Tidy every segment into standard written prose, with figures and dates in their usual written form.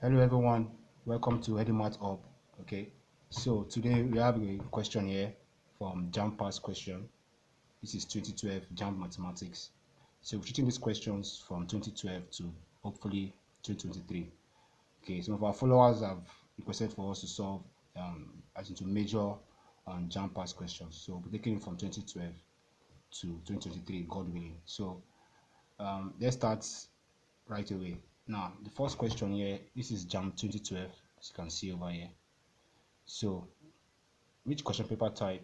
Hello everyone, welcome to EduMath Hub. Okay, so today we have a question here from JAMB past question. This is 2012 JAMB mathematics. So we're treating these questions from 2012 to hopefully 2023. Okay, some of our followers have requested for us to solve as into major on JAMB past questions. So we're taking it from 2012 to 2023, God willing. So let's start right away. Now, the first question here, this is JAMB 2012, as you can see over here. So, which question paper type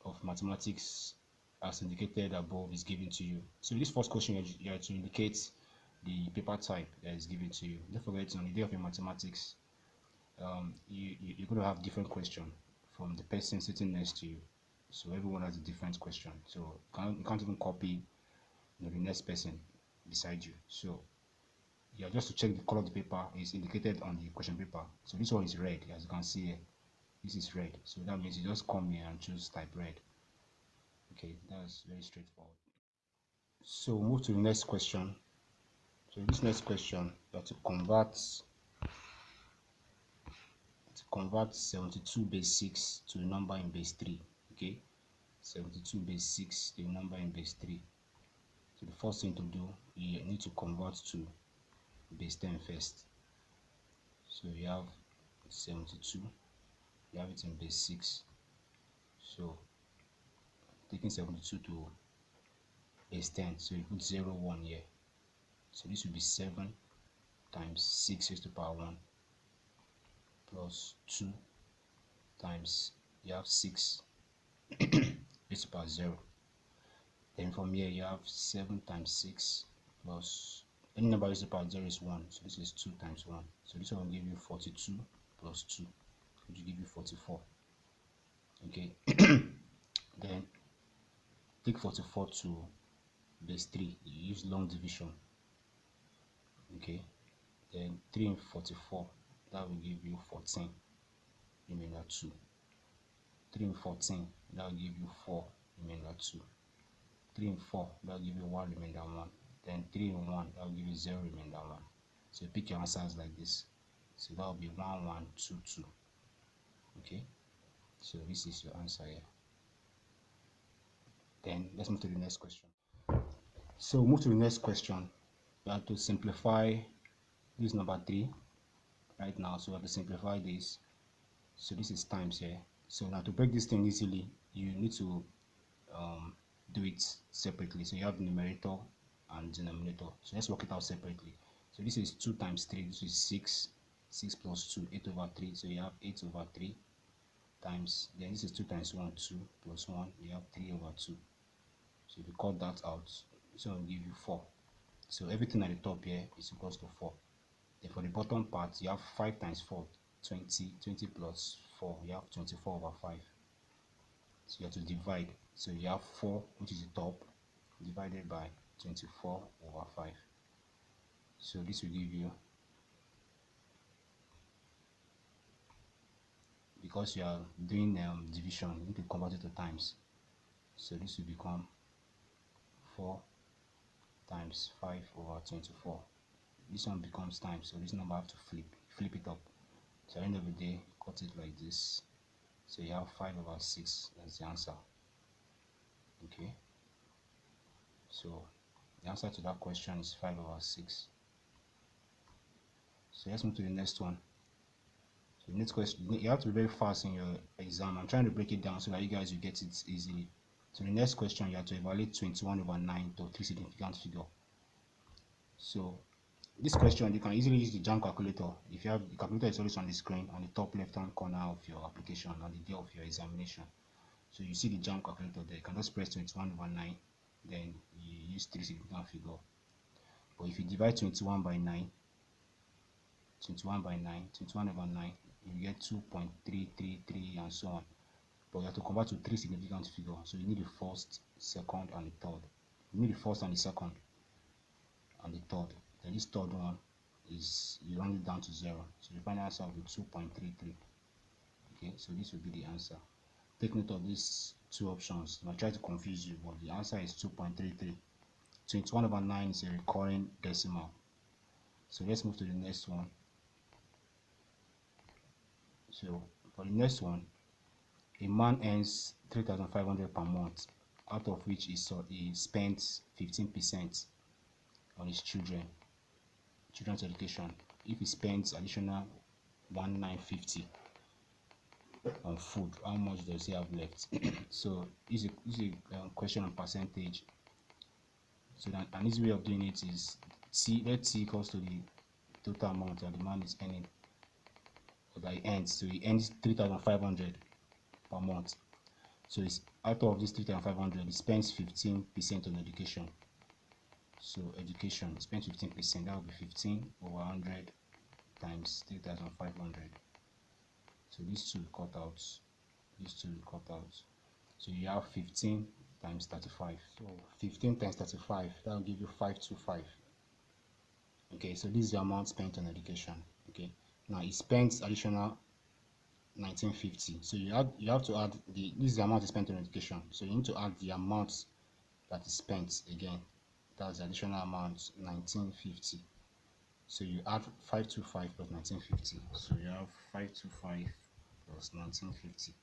of mathematics as indicated above is given to you? So, this first question, you have to indicate the paper type that is given to you. Don't forget, on the day of your mathematics, you're going to have different questions from the person sitting next to you. So, everyone has a different question. So, you can't even copy the next person beside you. So, yeah, just to check the color of the paper is indicated on the question paper. So this one is red, as you can see here. This is red, so that means you just come here and choose type red. Okay, that's very straightforward. So move to the next question. So this next question, you have to convert 72 base 6 to a number in base 3. Okay, 72 base 6 to a number in base 3. So the first thing to do, you need to convert to base 10 first. So you have 72, you have it in base 6. So taking 72 to base 10, so you put 0 1 here. So this will be 7 times 6 raised to the power 1 plus 2 times you have 6 raised to the power 0. Then from here you have 7 times 6 plus any number raised to the power 0 is 1, so this is 2 times 1. So this one will give you 42 plus 2, which will give you 44. Okay. Then take 44 to base 3, you use long division. Okay, then 3 and 44, that will give you 14 remainder 2. 3 and 14, that will give you 4 remainder 2. 3 and 4, that will give you 1 remainder 1. Then 3 and 1, that will give you 0 remainder 1. So you pick your answers like this. So that will be 1 1 2 2. Okay, so this is your answer here. Then let's move to the next question. So move to the next question. You have to simplify this number 3 right now, so we have to simplify this. So this is times here. So now to break this thing easily, you need to do it separately. So you have numerator and denominator. So let's work it out separately. So this is 2 times 3, this is 6. 6 plus 2, 8 over 3. So you have 8 over 3 times, then this is 2 times 1, 2 plus 1, you have 3 over 2. So if you cut that out, this one will give you 4. So everything at the top here is equals to 4. Then for the bottom part, you have 5 times 4, 20. 20 plus 4, you have 24 over 5. So you have to divide. So you have 4, which is the top, divided by 24 over 5. So this will give you, because you are doing division, you need to convert it to times. So this will become 4 times 5 over 24. This one becomes times, so this number I have to flip it up. So at the end of the day, cut it like this. So you have 5 over 6, that's the answer. Okay, so the answer to that question is 5 over 6. So let's move to the next one. So the next question, you have to be very fast in your exam. I'm trying to break it down so that you guys will get it easily. So the next question, you have to evaluate 21 over 9 to 3 significant figure. So this question, you can easily use the JAMB calculator. If you have the calculator, is always on the screen on the top left hand corner of your application on the day of your examination. So you see the JAMB calculator there. You can just press 21 over 9, then you use 3 significant figure. But if you divide 21 by 9, 21 by 9, 21 over 9, you get 2.333 and so on. But you have to convert to 3 significant figure. So you need the first, second, and the third. You need the first and the second and the third. Then this third one is, you round it down to 0. So the final answer will be 2.33. Okay, so this will be the answer. Take note of these two options. I try to confuse you, but the answer is 2.33. 21 over 9 is a recurring decimal. So let's move to the next one. So for the next one, a man earns 3,500 per month, out of which he spends 15% on his children's education. If he spends additional 1,950 on food, how much does he have left? So this is a question on percentage. So that an easy way of doing it is let C equals to the total amount that the man is earning, or that he earns. So he earns 3,500 per month. So it's out of this 3,500, he spends 15% on education. So education, spends 15%. That will be 15 over 100 times 3,500. So these two will cut out. These two will cut out. So you have 15 times 35. So 15 times 35, that will give you 525. Okay, so this is the amount spent on education. Okay, now he spends additional 1950. So you have to add this is the amount he spent on education. So you need to add the amount that is spent again. That's the additional amount 1950. So you add 525 plus 1950. So you have 525 plus 1950.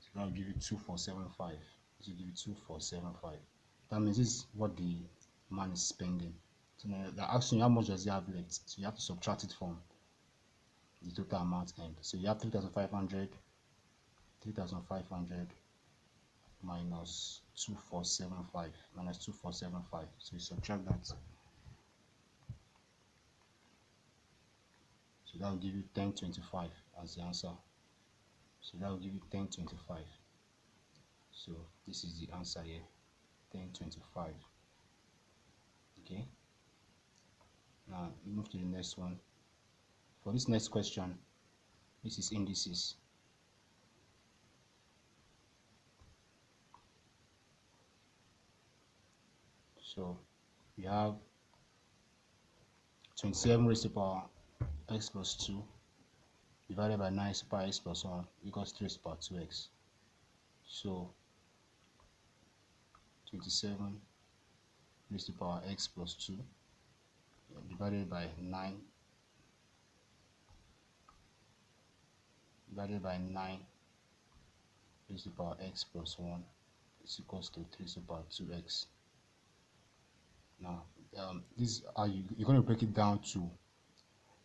So that will give you 2475. This will give you 2475. That means this is what the man is spending. So now they're asking you how much does he have left. So you have to subtract it from the total amount earned. So you have 3,500 minus 2475 minus 2475. So you subtract that. So that will give you 1025 as the answer. So that will give you 1025. So this is the answer here, 1025. Okay. Now we move to the next one. For this next question, this is indices. So we have 27 raised to the power x plus 2 divided by 9 raised to the power x plus 1 equals 3 raised to the power 2x. So 27 raised to the power x plus 2 divided by 9 raised to the power x plus 1 is equals to 3 raised to the power 2x. Now this is how you're going to break it down to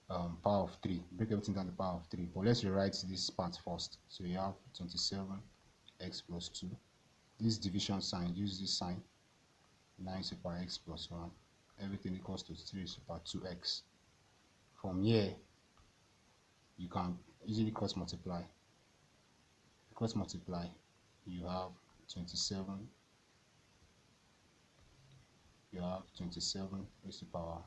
power of 3. Break everything down to power of 3. But let's rewrite this part first. So you have 27x plus 2. This division sign, use this sign. 9 raised to the power x plus 1. Everything equals to 3 raised to the power 2x. From here, you can easily cross multiply. Cross multiply, you have 27 raised to the power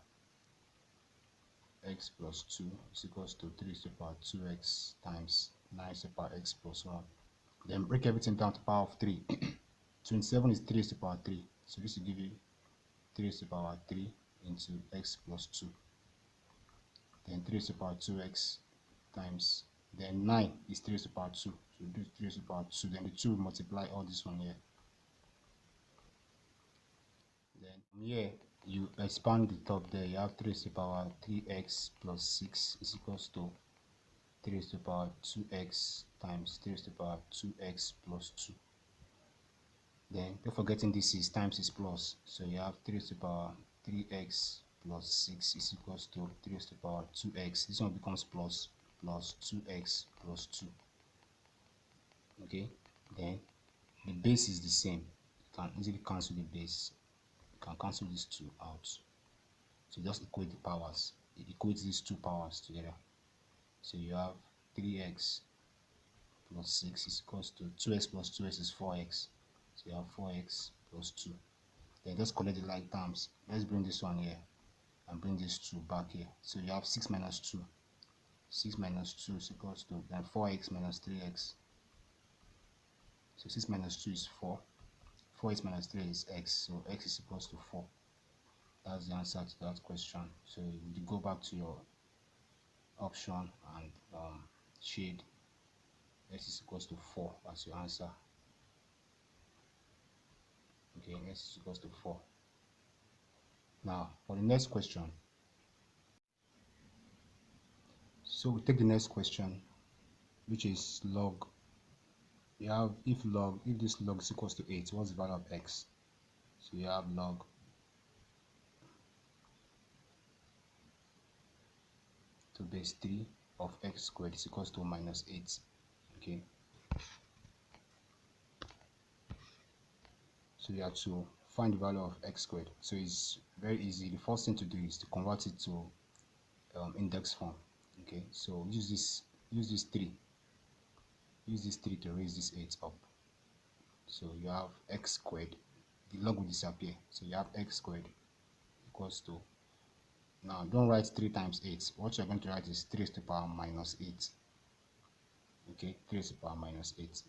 x plus 2 is equals to 3 raised to the power 2x times 9 raised to the power x plus 1. Then break everything down to power of 3. 27 is 3 raised to the power 3. So this will give you 3 raised to the power 3 into x plus 2. Then 3 raised to the power 2x times, then 9 is 3 raised to the power 2. So we do 3 raised to the power 2. Then the 2 will multiply all this one here. Then from here, you expand the top there. You have 3 raised to the power 3x plus 6 is equals to 3 raised to the power 2x times 3 raised to the power 2x plus 2. Then don't forgetting this is times is plus. So you have 3 raised to the power 3x plus 6 is equals to 3 raised to the power 2x. This one becomes plus 2x plus 2. Okay, then the base is the same. You can easily cancel the base. You can cancel these two out. So just equate the powers. It equates these two powers together. So you have 3x plus 6 is equals to 2x plus 2x is 4x. So you have 4x plus 2. Then just collect the like terms. Let's bring this one here and bring this 2 back here. So you have 6 minus 2. 6 minus 2 is equals to then 4x minus 3x. So 6 minus 2 is 4. 4x minus 3 is x. So x is equals to 4. That's the answer to that question. So you go back to your option and shade x is equals to 4 as your answer. Okay, x is equals to 4. Now for the next question. So we take the next question. which is log. You have if this log is equals to 8, what's the value of x? So you have log to base 3 of x squared is equals to minus 8. Okay, so you have to find the value of x squared. So it's very easy. The first thing to do is to convert it to index form. Okay, so use this 3 to raise this 8 up. So you have x squared, the log will disappear, so you have x squared equals to, now don't write 3 times 8. What you're going to write is 3 to the power minus 8. Okay, 3 to the power minus 8.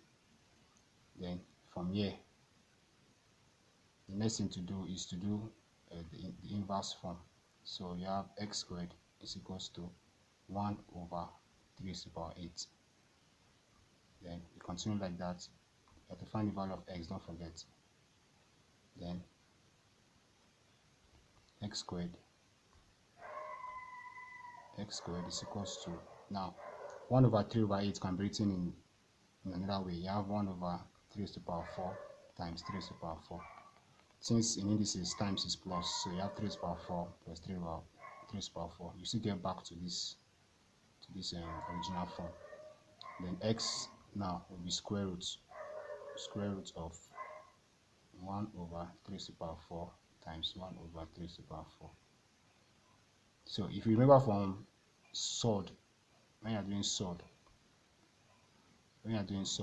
Then from here, the next thing to do is to do the inverse form. So you have x squared is equals to 1 over 3 to the power 8. Then you continue like that. You have to find the value of x, don't forget. Then x squared is equals to, now 1 over 3 over 8 can be written in another way. You have 1 over 3 to the power 4 times 3 to the power 4. Since in indices times is plus, so you have 3 to the power 4 plus 3 over 3 to the power 4. You still get back to this original form. Then x now will be square root of 1 over 3 to the power 4 times 1 over 3 to the power 4. So if you remember from SOD, when you are doing SOD,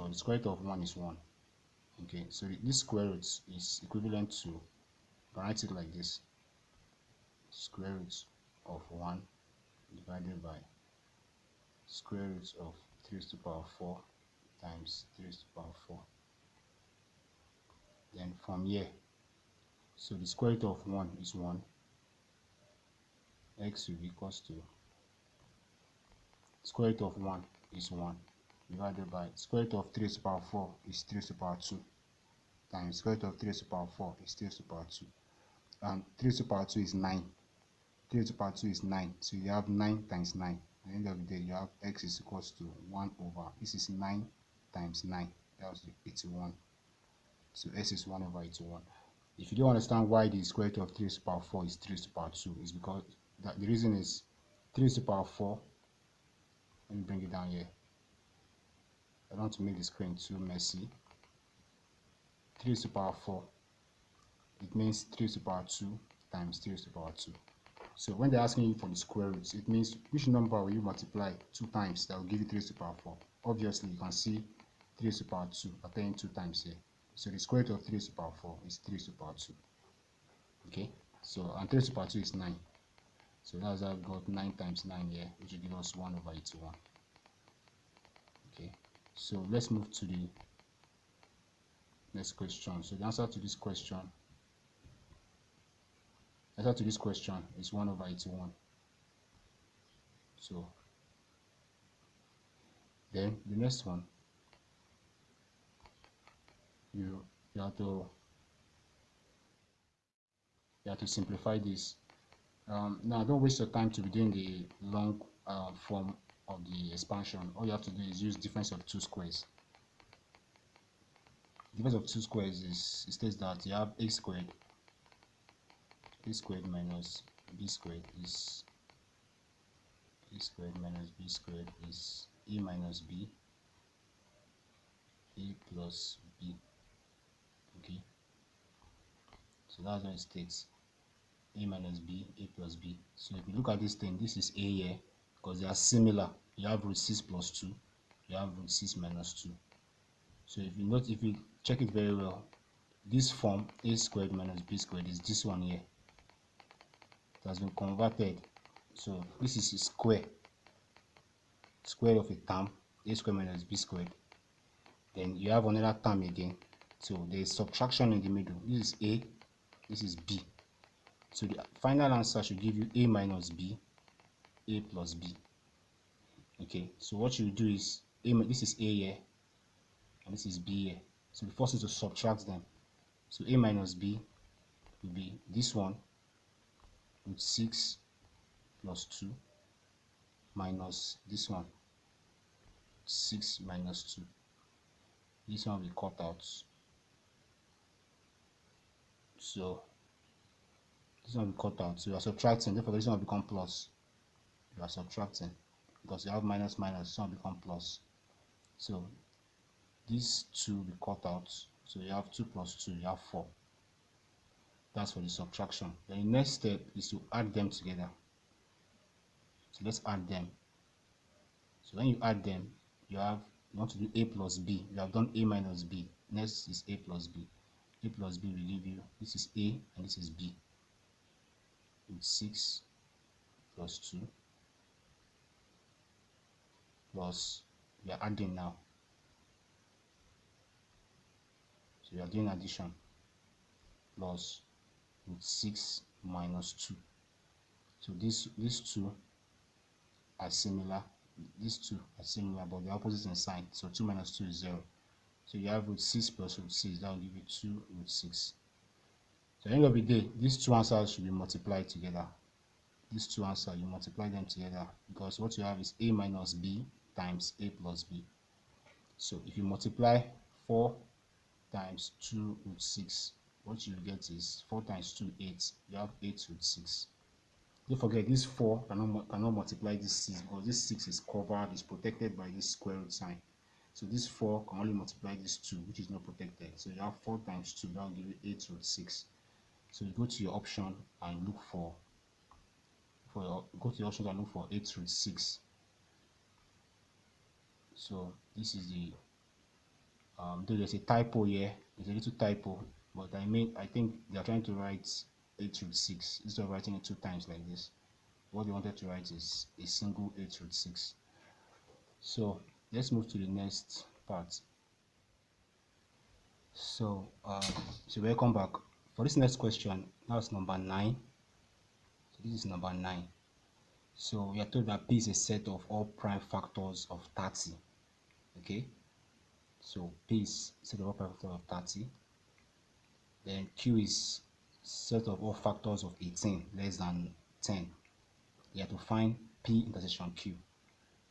the square root of 1 is 1. Okay, so this square root is equivalent to, write it like this, square root of 1 divided by square root of 3 to the power 4 times 3 to the power 4. Then from here, so the square root of 1 is 1, x will be equals to, square root of 1 is 1 divided by square root of 3 to the power 4 is 3 to the power 2 times square root of 3 to the power 4 is 3 to the power 2, and 3 to the power 2 is 9. 3 to the power 2 is 9, so you have 9 times 9. At the end of the day, you have x is equals to 1 over, this is 9 times 9, that was 81. So s is 1 over 81. If you don't understand why the square root of 3 to the power 4 is 3 to the power 2, is because the reason is 3 to the power 4, let me bring it down here. I don't want to make the screen too messy. 3 to the power 4, it means 3 to the power 2 times 3 to the power 2. So when they're asking you for the square roots, it means which number will you multiply 2 times that will give you 3 to the power 4. Obviously, you can see 3 to the power 2 appearing 2 times here. So the square root of 3 to the power 4 is 3 to the power 2. Okay, so and 3 to the power 2 is 9. So that's how I've got 9 times 9 here, which will give us 1 over 81. Okay, so let's move to the next question. So the answer to this question is 1 over 81. So then the next one, you have to simplify this. Now don't waste your time to be doing the long form of the expansion. All you have to do is use difference of 2 squares. Difference of 2 squares is, it states that you have a squared minus b squared is a squared minus b squared is a minus b, a plus b. Okay, so that's what it states, a minus b, a plus b. So if you look at this thing, this is a here because they are similar. You have root 6 plus 2, you have root 6 minus 2. So if you check it very well, this form a squared minus b squared is this one here. It has been converted. So this is a square of a term, a squared minus b squared. Then you have another term again. So there is subtraction in the middle. This is a, this is b. So the final answer should give you a minus b, a plus b. Okay, so what you do is this is a here and this is b here. So the first is to subtract them. So a minus b will be this one, root 6 plus 2 minus this one, 6 minus 2. This one will be cut out. So this one will be cut out. So you are subtracting. Therefore, this one will become plus. You are subtracting because you have minus minus. This one will become plus. So these 2 will be cut out. So you have 2 plus 2. You have 4. That's for the subtraction. Then the next step is to add them together. So let's add them. So when you add them, you want to do a plus b. You have done a minus b. Next is a plus b. A plus b will leave you. This is a and this is b. With 6 plus 2 plus, we are adding now. So we are doing addition. Plus with 6 minus 2. So these two are similar. These two are similar, but the opposite in sign. So 2 minus 2 is 0. So you have root 6 plus root 6. That will give you 2 root 6. So at the end of the day, these two answers should be multiplied together. These two answers, you multiply them together because what you have is a minus b times a plus b. So if you multiply 4 times 2 root 6, what you get is 4 times 2, 8. You have 8 root 6. Don't forget, this 4 cannot multiply this 6 because this 6 is covered, is protected by this square root sign. So this 4 can only multiply this 2, which is not protected. So you have 4 times 2, that will give you 8 root 6. So you go to your option and look for go to your options and look for 8 root 6. So this is the though there's a typo here, there's a little typo, but I think they are trying to write 8 root 6 instead of writing it 2 times like this. What they wanted to write is a single 8 root 6. So let's move to the next part. So welcome back. For this next question, that's number 9. So this is number 9. So we are told that P is a set of all prime factors of 30. Okay, so P is a set of all prime factors of 30. Then Q is set of all factors of 18 less than 10. You have to find P intersection Q. You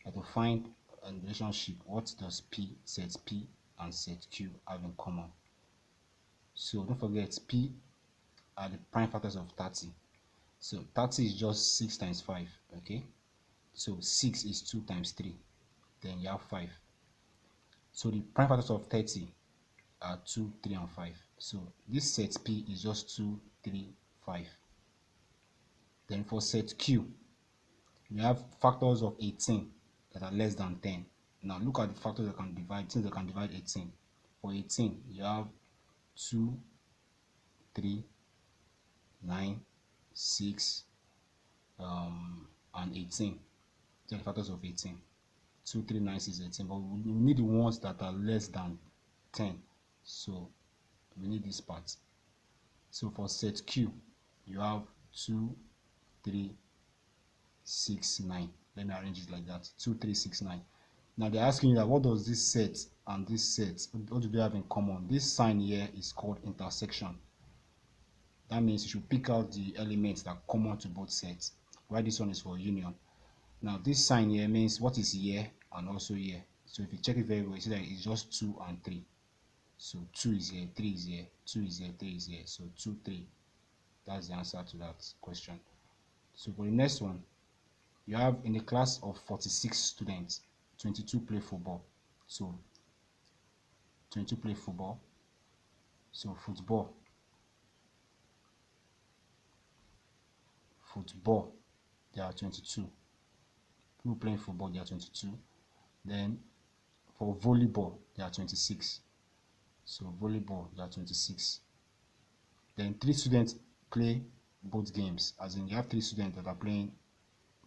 have to find a relationship. What does P, set P and set Q have in common? So don't forget, P are the prime factors of 30. So 30 is just 6 times 5. Okay, so 6 is 2 times 3. Then you have 5. So the prime factors of 30 are 2, 3, and 5. So this set P is just 2, 3, 5. Then for set Q, we have factors of 18 that are less than 10. Now look at the factors that can divide, things that can divide 18. For 18, you have 2, 3, 9, 6, and 18. These are the factors of 18. 2, 3, 9, 6, 18. But we need the ones that are less than 10. So we need this part. So for set Q, you have 2, 3, 6, 9. Let me arrange it like that. 2, 3, 6, 9. Now they're asking you that what does this set and this set, what do they have in common? This sign here is called intersection. That means you should pick out the elements that are common to both sets. Why this one is for union. Now this sign here means what is here and also here. So if you check it very well, you see that it's just 2 and 3. So 2 is here, 3 is here, 2 is here, 3 is here. So 2, 3. That's the answer to that question. So for the next one, you have in a class of 46 students, 22 play football. So 22 play football. So football, there are 22. People playing football, there are 22. Then for volleyball, there are 26. So volleyball, there are 26. Then 3 students play both games, as in you have 3 students that are playing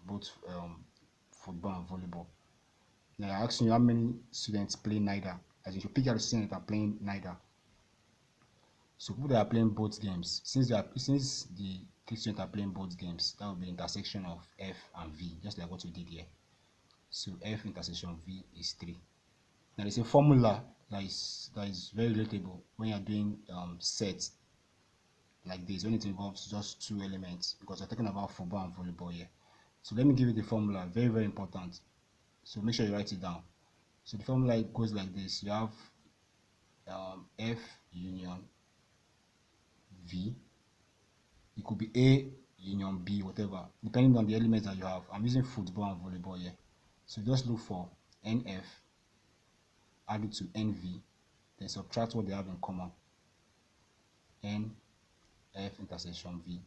both football and volleyball. Now I'm asking you how many students play neither, as in you pick out the students that are playing neither. So people that are playing both games, since the 3 students are playing both games, that will be intersection of F and V, just like what we did here. So F intersection V is 3. Now there's a formula that is very relatable when you're doing sets like this, when it involves just 2 elements, because we're talking about football and volleyball here. So let me give you the formula, very, very important. So make sure you write it down. So the formula goes like this. You have F union V. It could be A union B, whatever, depending on the elements that you have. I'm using football and volleyball here. So just look for NF, add it to NV, then subtract what they have in common. NF intersection V.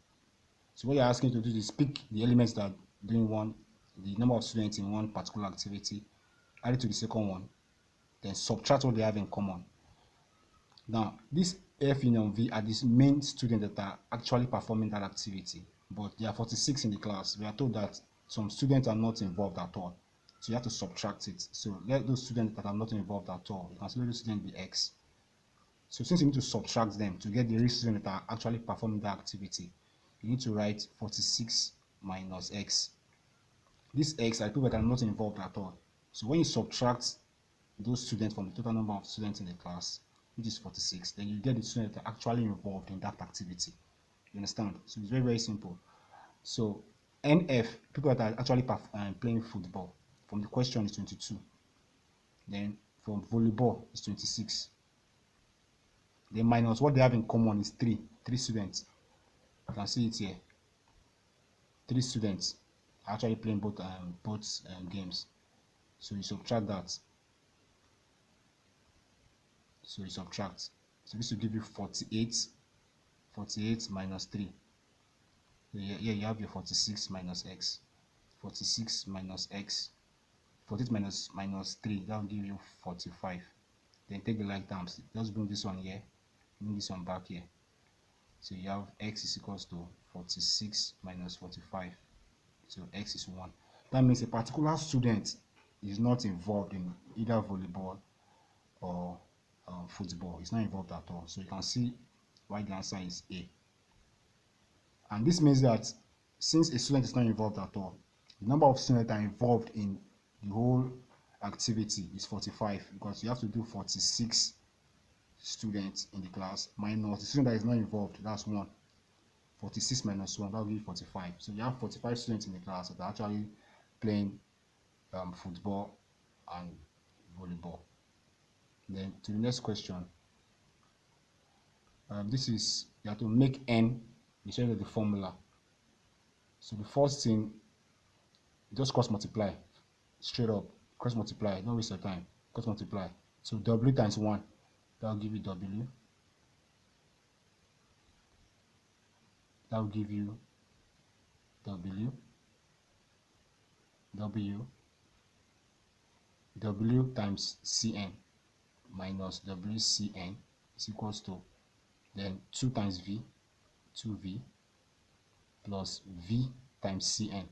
So what you're asking to do is pick the elements that are doing the number of students in one particular activity, add it to the second one, then subtract what they have in common. Now, this F union V are these main students that are actually performing that activity, but there are 46 in the class. We are told that some students are not involved at all, so you have to subtract it. So let those students that are not involved at all, you consider those students be X. So since you need to subtract them to get the real students that are actually performing that activity, you need to write 46 minus X. This X are people that are not involved at all. So when you subtract those students from the total number of students in the class, which is 46, then you get the students that are actually involved in that activity. You understand? So it's very, very simple. So NF, people that are actually playing football, from the question is 22. Then from volleyball is 26. Then minus what they have in common is 3 students. You can see it here. 3 students are actually playing both games. So you subtract that. So you subtract. So this will give you 48. 48 minus 3. So here you have your 46 minus X. 46 minus X. 48 minus 3. That will give you 45. Then take the like terms. Just bring this one here. Bring this one back here. So you have X is equals to 46 minus 45. So X is 1. That means a particular student is not involved in either volleyball or football. It's not involved at all. So you can see why the answer is A. And this means that since a student is not involved at all, the number of students that are involved in the whole activity is 45, because you have to do 46 students in the class minus the student that is not involved. That's 1. 46 minus 1, that will give you 45. So you have 45 students in the class that are actually playing football and volleyball. Then to the next question. This is, you have to make n the shape of the formula. So the first thing, just cross multiply straight up. Cross multiply, don't waste your time. Cross multiply. So W times 1, that will give you W. That will give you W. W times Cn minus WCn is equals to, then 2 times V, 2V, plus V times Cn,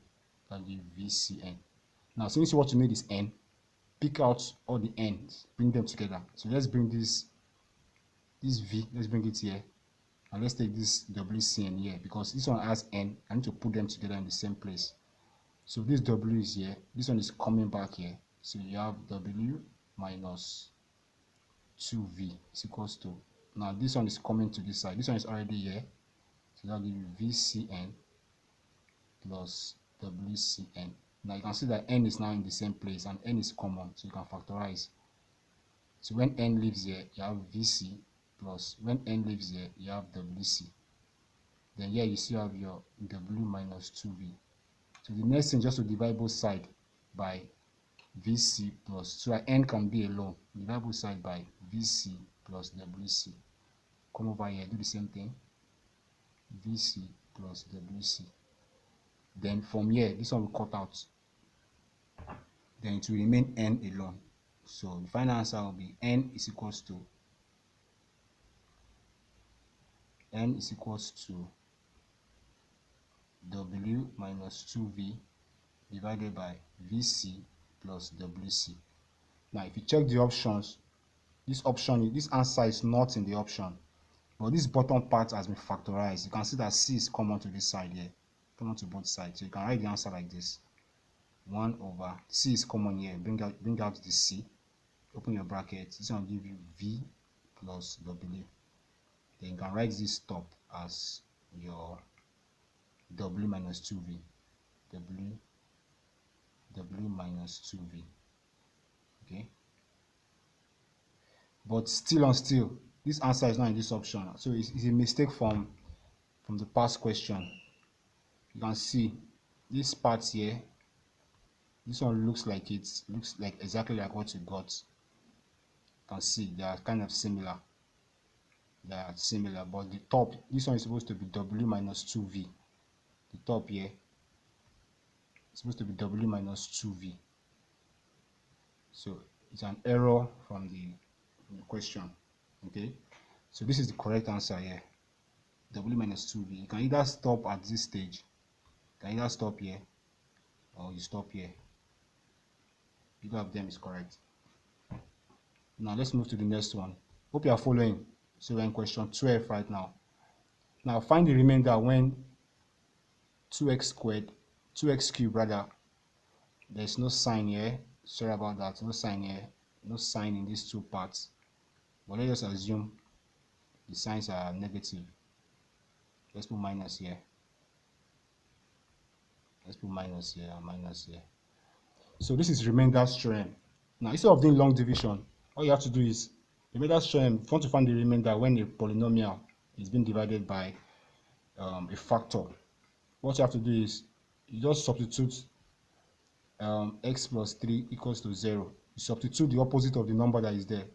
that will give VCn. Now, since what you need is n, pick out all the n's, bring them together. So let's bring this V, let's bring it here, and let's take this WCn here, because this one has n. I need to put them together in the same place. So this W is here, this one is coming back here. So you have W minus 2V is equals to, now this one is coming to this side, this one is already here, so that will give you VCn plus WCn. Now you can see that n is now in the same place and n is common, so you can factorize. So when n leaves here, you have VC, plus when n leaves here, you have WC. Then here you still have your W minus 2V. So the next thing, just to divide both sides by VC plus, so that n can be alone, divide both sides by VC plus WC. Come over here, do the same thing, VC plus WC. Then from here, this one will cut out, then it will remain n alone. So the final answer will be n is equals to W minus 2V divided by VC plus WC. Now if you check the options, this answer is not in the option, but this bottom part has been factorized. You can see that C is common to this side here, common to both sides. So you can write the answer like this: 1 over C is common here, bring out the C, open your bracket, this one will give you V plus W. Then you can write this top as your W minus 2V, W minus 2V. Okay, But still, this answer is not in this option. So it's a mistake from the past question. You can see this part here. This one looks like exactly like what you got. You can see they are kind of similar. They are similar, but the top, this one is supposed to be W minus 2V. The top here is supposed to be W minus 2V. So it's an error from the question. Okay, so this is the correct answer here. W minus 2V. You can either stop at this stage. You can either stop here or you stop here. Either of them is correct. Now let's move to the next one. Hope you are following. So we're in question 12 right now. Now find the remainder when 2x cubed rather. There's no sign here. Sorry about that. No sign here. No sign in these two parts. But let's just assume the signs are negative. Let's put minus here. Let's put minus here and minus here. So this is remainders theorem. Now instead of doing long division, all you have to do is remainders theorem. If you want to find the remainder when a polynomial is being divided by a factor, what you have to do is you just substitute x plus 3 equals to 0. You substitute the opposite of the number that is there.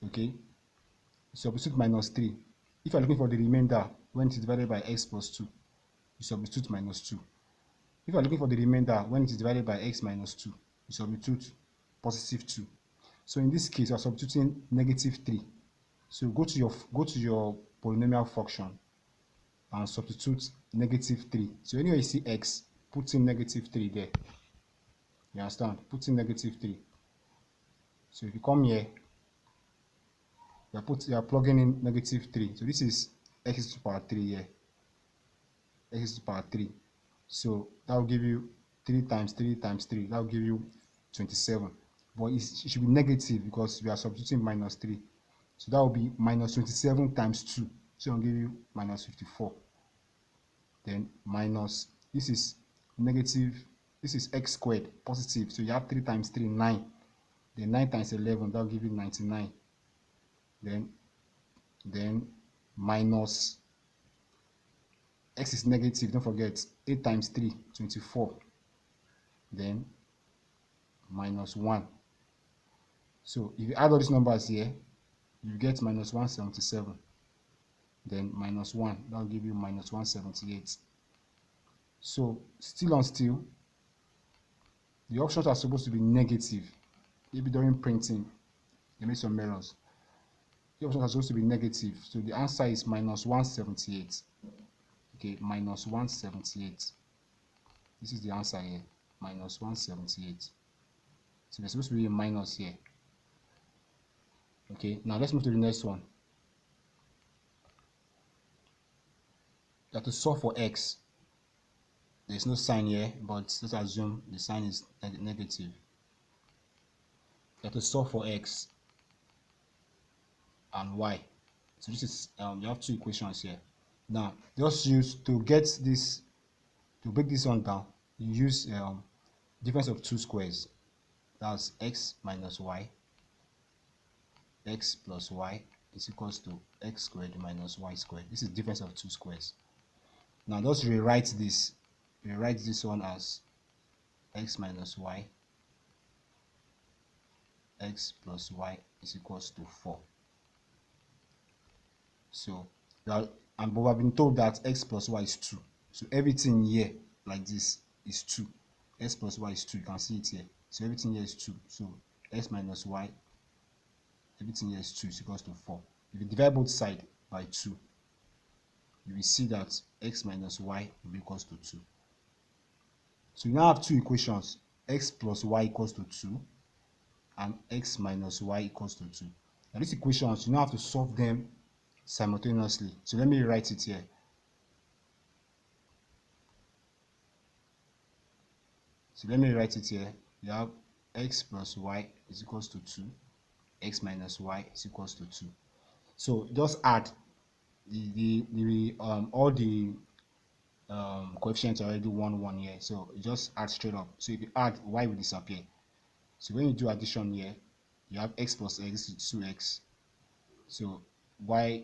Okay, you substitute minus 3. If you're looking for the remainder when it is divided by x plus 2, you substitute minus 2. If you're looking for the remainder when it is divided by x minus 2, you substitute positive 2. So in this case, you are substituting negative 3. So go to your polynomial function and substitute negative 3. So anywhere you see x, put in negative 3 there. You understand? Put in negative 3. So if you come here, you are plugging in negative 3. So this is x to the power 3 here. X to the power 3. So that will give you 3 times 3 times 3. That will give you 27. But it should be negative because we are substituting minus 3. So that will be minus 27 times 2. So it will give you minus 54. Then minus, this is negative, this is x squared, positive. So you have 3 times 3, 9. Then 9 times 11, that will give you 99. Then minus, x is negative, don't forget, 8 times 3, 24. Then minus 1. So if you add all these numbers here, you get minus 177. Then minus 1, that will give you minus 178. So still, the options are supposed to be negative. Maybe during printing, they made some errors. The options are supposed to be negative. So the answer is minus 178. Okay, minus 178. This is the answer here, minus 178. So there's supposed to be a minus here. Okay, now let's move to the next one. You have to solve for x. There's no sign here, but let's assume the sign is negative. You have to solve for x and y. So this is you have two equations here. Now just use to get this, to break this one down, you use difference of two squares. That's x minus y. X plus y is equals to x squared minus y squared. This is difference of two squares. Now just rewrite this. Rewrite this one as x minus y. X plus y is equals to 4. So but we have been told that x plus y is 2. So everything here like this is 2. X plus y is 2. You can see it here. So everything here is 2. So x minus y, everything here is 2 is equals to 4. If you divide both sides by 2, you will see that x minus y will be equals to 2. So you now have two equations, x plus y equals to 2 and x minus y equals to 2. Now these equations, you now have to solve them simultaneously. So let me write it here. So let me write it here. You have x plus y is equals to 2, x minus y is equals to 2. So just add all the coefficients are already 1, 1 here. So you just add straight up. So if you add, y will disappear. So when you do addition here, you have x plus x is 2x. So y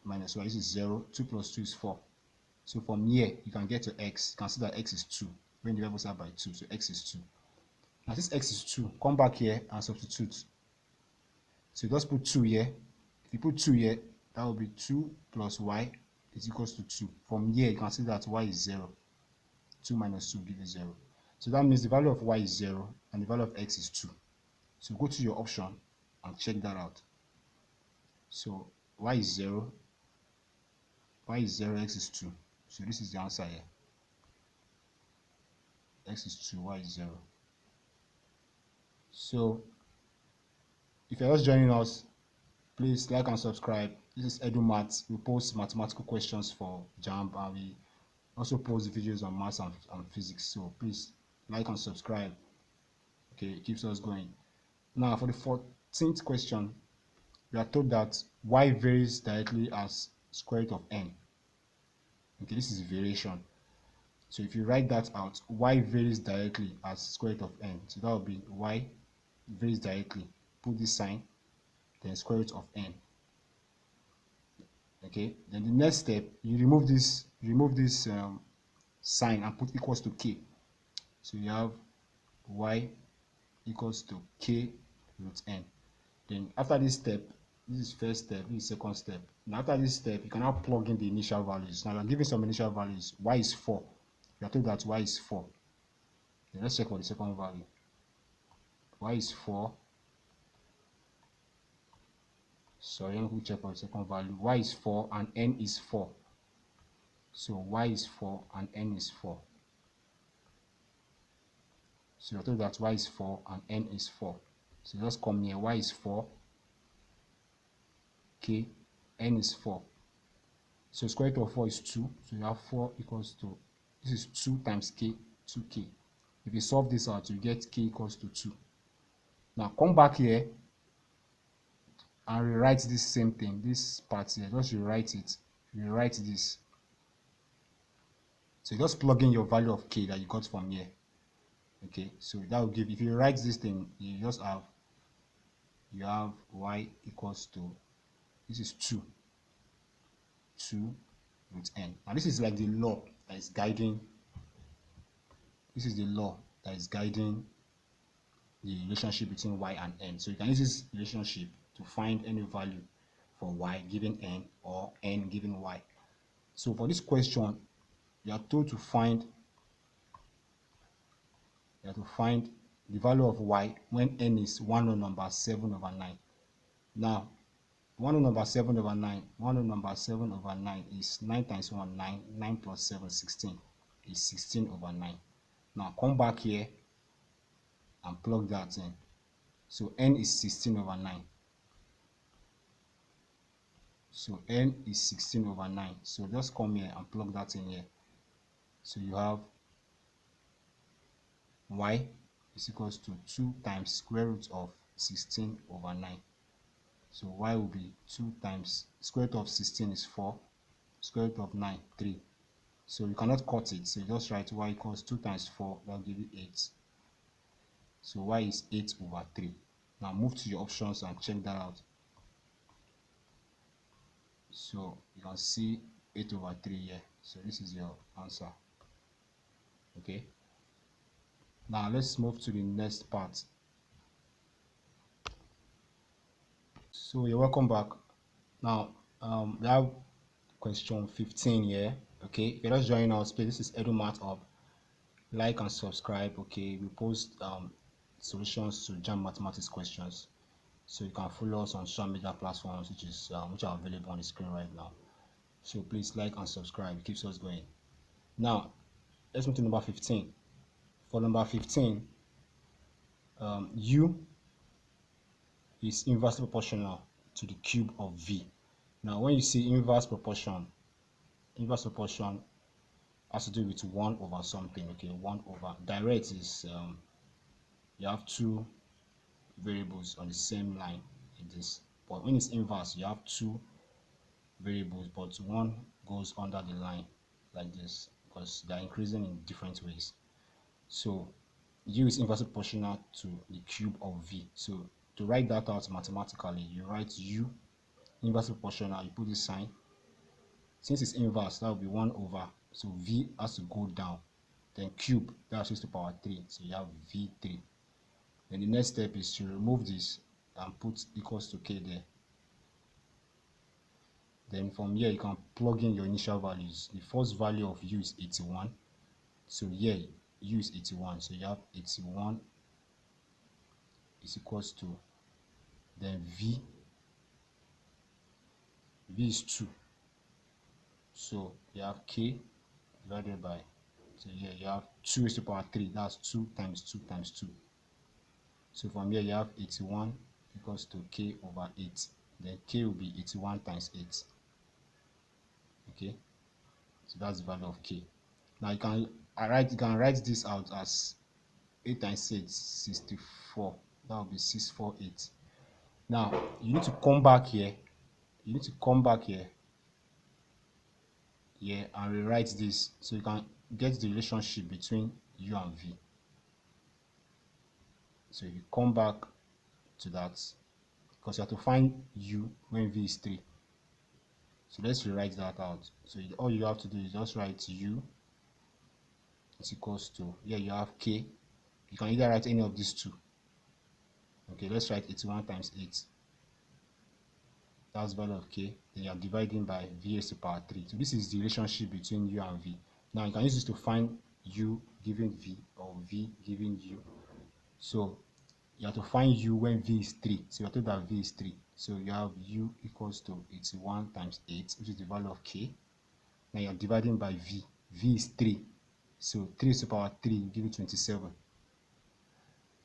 minus y, this is 0. 2 plus 2 is 4. So from here, you can get to x. You can see that x is 2 when the variables are by 2. So x is 2. Now this x is 2. Come back here and substitute. So you just put 2 here. If you put 2 here, that will be 2 plus y is equals to 2. From here, you can see that y is 0. 2 minus 2 gives you 0. So that means the value of y is 0 and the value of x is 2. So go to your option and check that out. So y is 0, x is 2. So this is the answer here. X is 2, y is 0. So if you're just joining us, please like and subscribe. This is EduMath. We post mathematical questions for JAMB, and we also post videos on maths and physics. So please like and subscribe. Okay, it keeps us going. Now for the 14th question, we are told that y varies directly as square root of n. Okay, this is variation. So if you write that out, y varies directly as square root of n. So that will be y varies directly. Put this sign, then square root of n. Okay, then the next step, you remove this sign and put equals to k. So you have y equals to k root n. Then after this step, this is first step, this is second step. Now after this step, you can now plug in the initial values. Now I'm giving some initial values. Y is 4. We are told that y is 4. Then let's check for the second value. Y is 4. Sorry, let me check for the second value. Y is 4 and n is 4. So y is 4 and n is 4. So you're told that y is 4 and n is 4. So just come here. Y is 4. K, n is 4. So square root of 4 is 2. So you have 4 equals to, this is 2 times k, 2k. If you solve this out, you get k equals to 2. Now come back here and rewrite this same thing, this part here. Just rewrite it. Rewrite this. So you just plug in your value of k that you got from here. Okay, so that will give, if you write this thing, you just have, you have y equals to, this is 2 root n. Now this is like the law that is guiding, this is the law that is guiding the relationship between y and n. So you can use this relationship to find any value for y given n or n given y. So for this question, you are told to find the value of y when n is 1 whole number 7 over 9. Now 1 whole number 7 over 9, 1 whole number 7 over 9 is 9 times 1, 9, 9 plus 7, 16, is 16 over 9. Now come back here and plug that in. So n is 16 over 9. So n is 16 over 9. So just come here and plug that in here. So you have y is equals to 2 times square root of 16 over 9. So y will be 2 times square root of 16 is 4, square root of 9, 3. So you cannot cut it. So you just write y equals 2 times 4, that will give you 8. So y is 8 over 3. Now move to your options and check that out. So you can see 8 over 3 here. So this is your answer. Okay. Now let's move to the next part. So you're welcome back. Now we have question 15 here. Okay, if you're just joining us, please, this is EduMath Hub. Like and subscribe. Okay, we post solutions to JAMB mathematics questions. So you can follow us on social media platforms, which are available on the screen right now. So please like and subscribe. It keeps us going. Now let's move to number 15. For number 15, u is inversely proportional to the cube of v. Now when you see inverse proportion has to do with 1 over something. Okay, 1 over. Direct is you have two variables on the same line like this, but when it's inverse, you have two variables, but one goes under the line like this because they are increasing in different ways. So u is inversely proportional to the cube of v. So to write that out mathematically, you write u inverse proportional, you put this sign. Since it's inverse, that will be 1 over, so v has to go down. Then cube, that's raised to power 3, so you have v3. Then the next step is to remove this and put equals to k there. Then from here you can plug in your initial values. The first value of u is 81, so here u is 81, so you have 81 is equals to, then v is 2, so you have k divided by, so here you have 2 raised to power 3, that's 2 times 2 times 2. So from here you have 81 equals to k over 8. Then k will be 81 times 8. Okay, so that's the value of k. Now you can write this out as 8 times 8, 64. That will be 648. Now you need to come back here. You need to come back here and rewrite this so you can get the relationship between u and v. So if you come back to that, because you have to find u when v is 3. So let's rewrite that out. So all you have to do is just write u is equals to, here you have k. You can either write any of these two. Okay, let's write 81 times 8. That's the value of k. Then you are dividing by v raised to power 3. So this is the relationship between u and v. Now you can use this to find u given v or v given u. So you have to find u when v is 3. So you are told that v is 3. So you have u equals to 81 times 8, which is the value of k. Now you are dividing by v. V is 3. So 3 to the power 3 give you 27.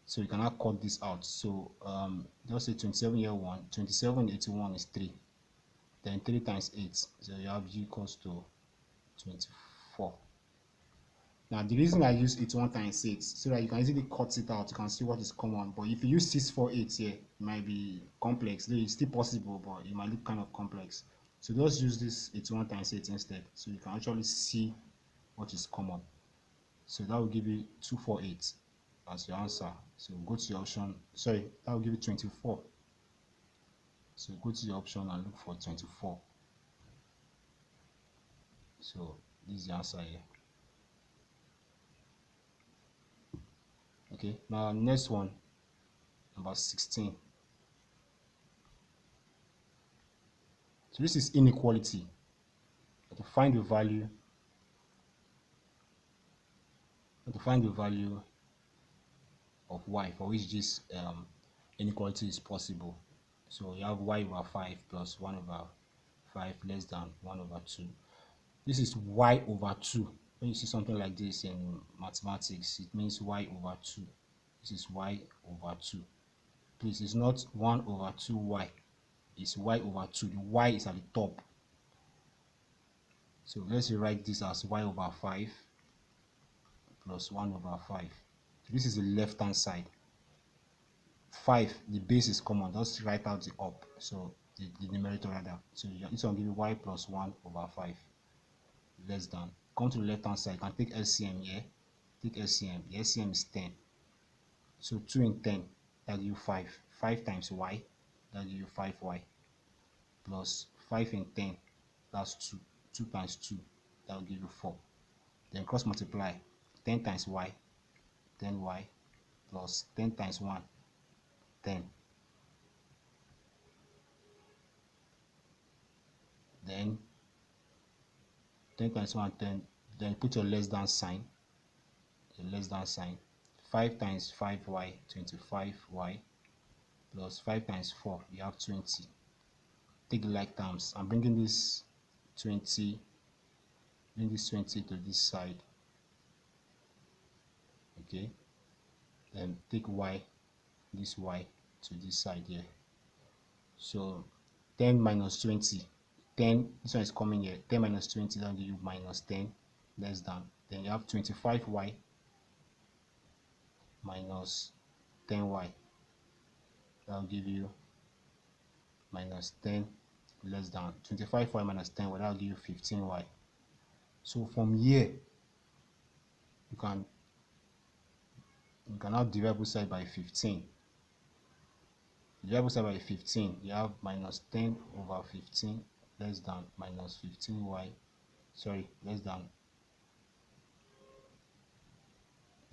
So you cannot cut this out. So just say 27 here 1. 27 81 is 3. Then 3 times 8. So you have u equals to 24. Now the reason I use 81 times 8 so that you can easily cut it out, you can see what is common. But if you use 648 here, it might be complex. Though it's still possible, but it might look kind of complex. So just use this 81 times 8 instead, so you can actually see what is common. So that will give you 248 as your answer. So go to your option. Sorry, that will give you 24. So go to your option and look for 24. So this is the answer here. Okay, now next one, number 16. So this is inequality. To find the value of y for which this inequality is possible. So you have y over 5 plus 1 over 5 less than 1 over 2. This is y over 2. When you see something like this in mathematics, it means y over 2. This is y over 2. Please, it's not 1 over 2y. It's y over 2. The y is at the top. So let's rewrite this as y over 5 plus 1 over 5. So this is the left hand side. 5, the base is common. Just write out the up. So the numerator rather. So this one will give you y plus 1 over 5 less than. Come to the left hand side. You can take LCM here. Take LCM. The LCM is 10. So 2 in 10, that gives you 5. 5 times y, that gives you 5y. Plus 5 in 10, that's 2. 2 times 2, that will give you 4. Then cross multiply. 10 times y, 10y, plus 10 times 1, 10. Then 10 times 1, 10. Then put your less than sign. The less than sign. 5 times 5y, 25y, plus 5 times 4, you have 20. Take the like terms. I'm bringing this 20, bring this 20 to this side. Okay. Then take y, this y to this side here. So 10 minus 20. 10, this one is coming here. 10 minus 20, that will give you minus 10, less than. Then you have 25y minus 10y. That will give you minus 10 less than 25y minus 10y. That will give you 15y. So from here, you can now divide both sides by 15. divide both sides by 15, you have minus 10 over 15 less than minus 15y, sorry, less than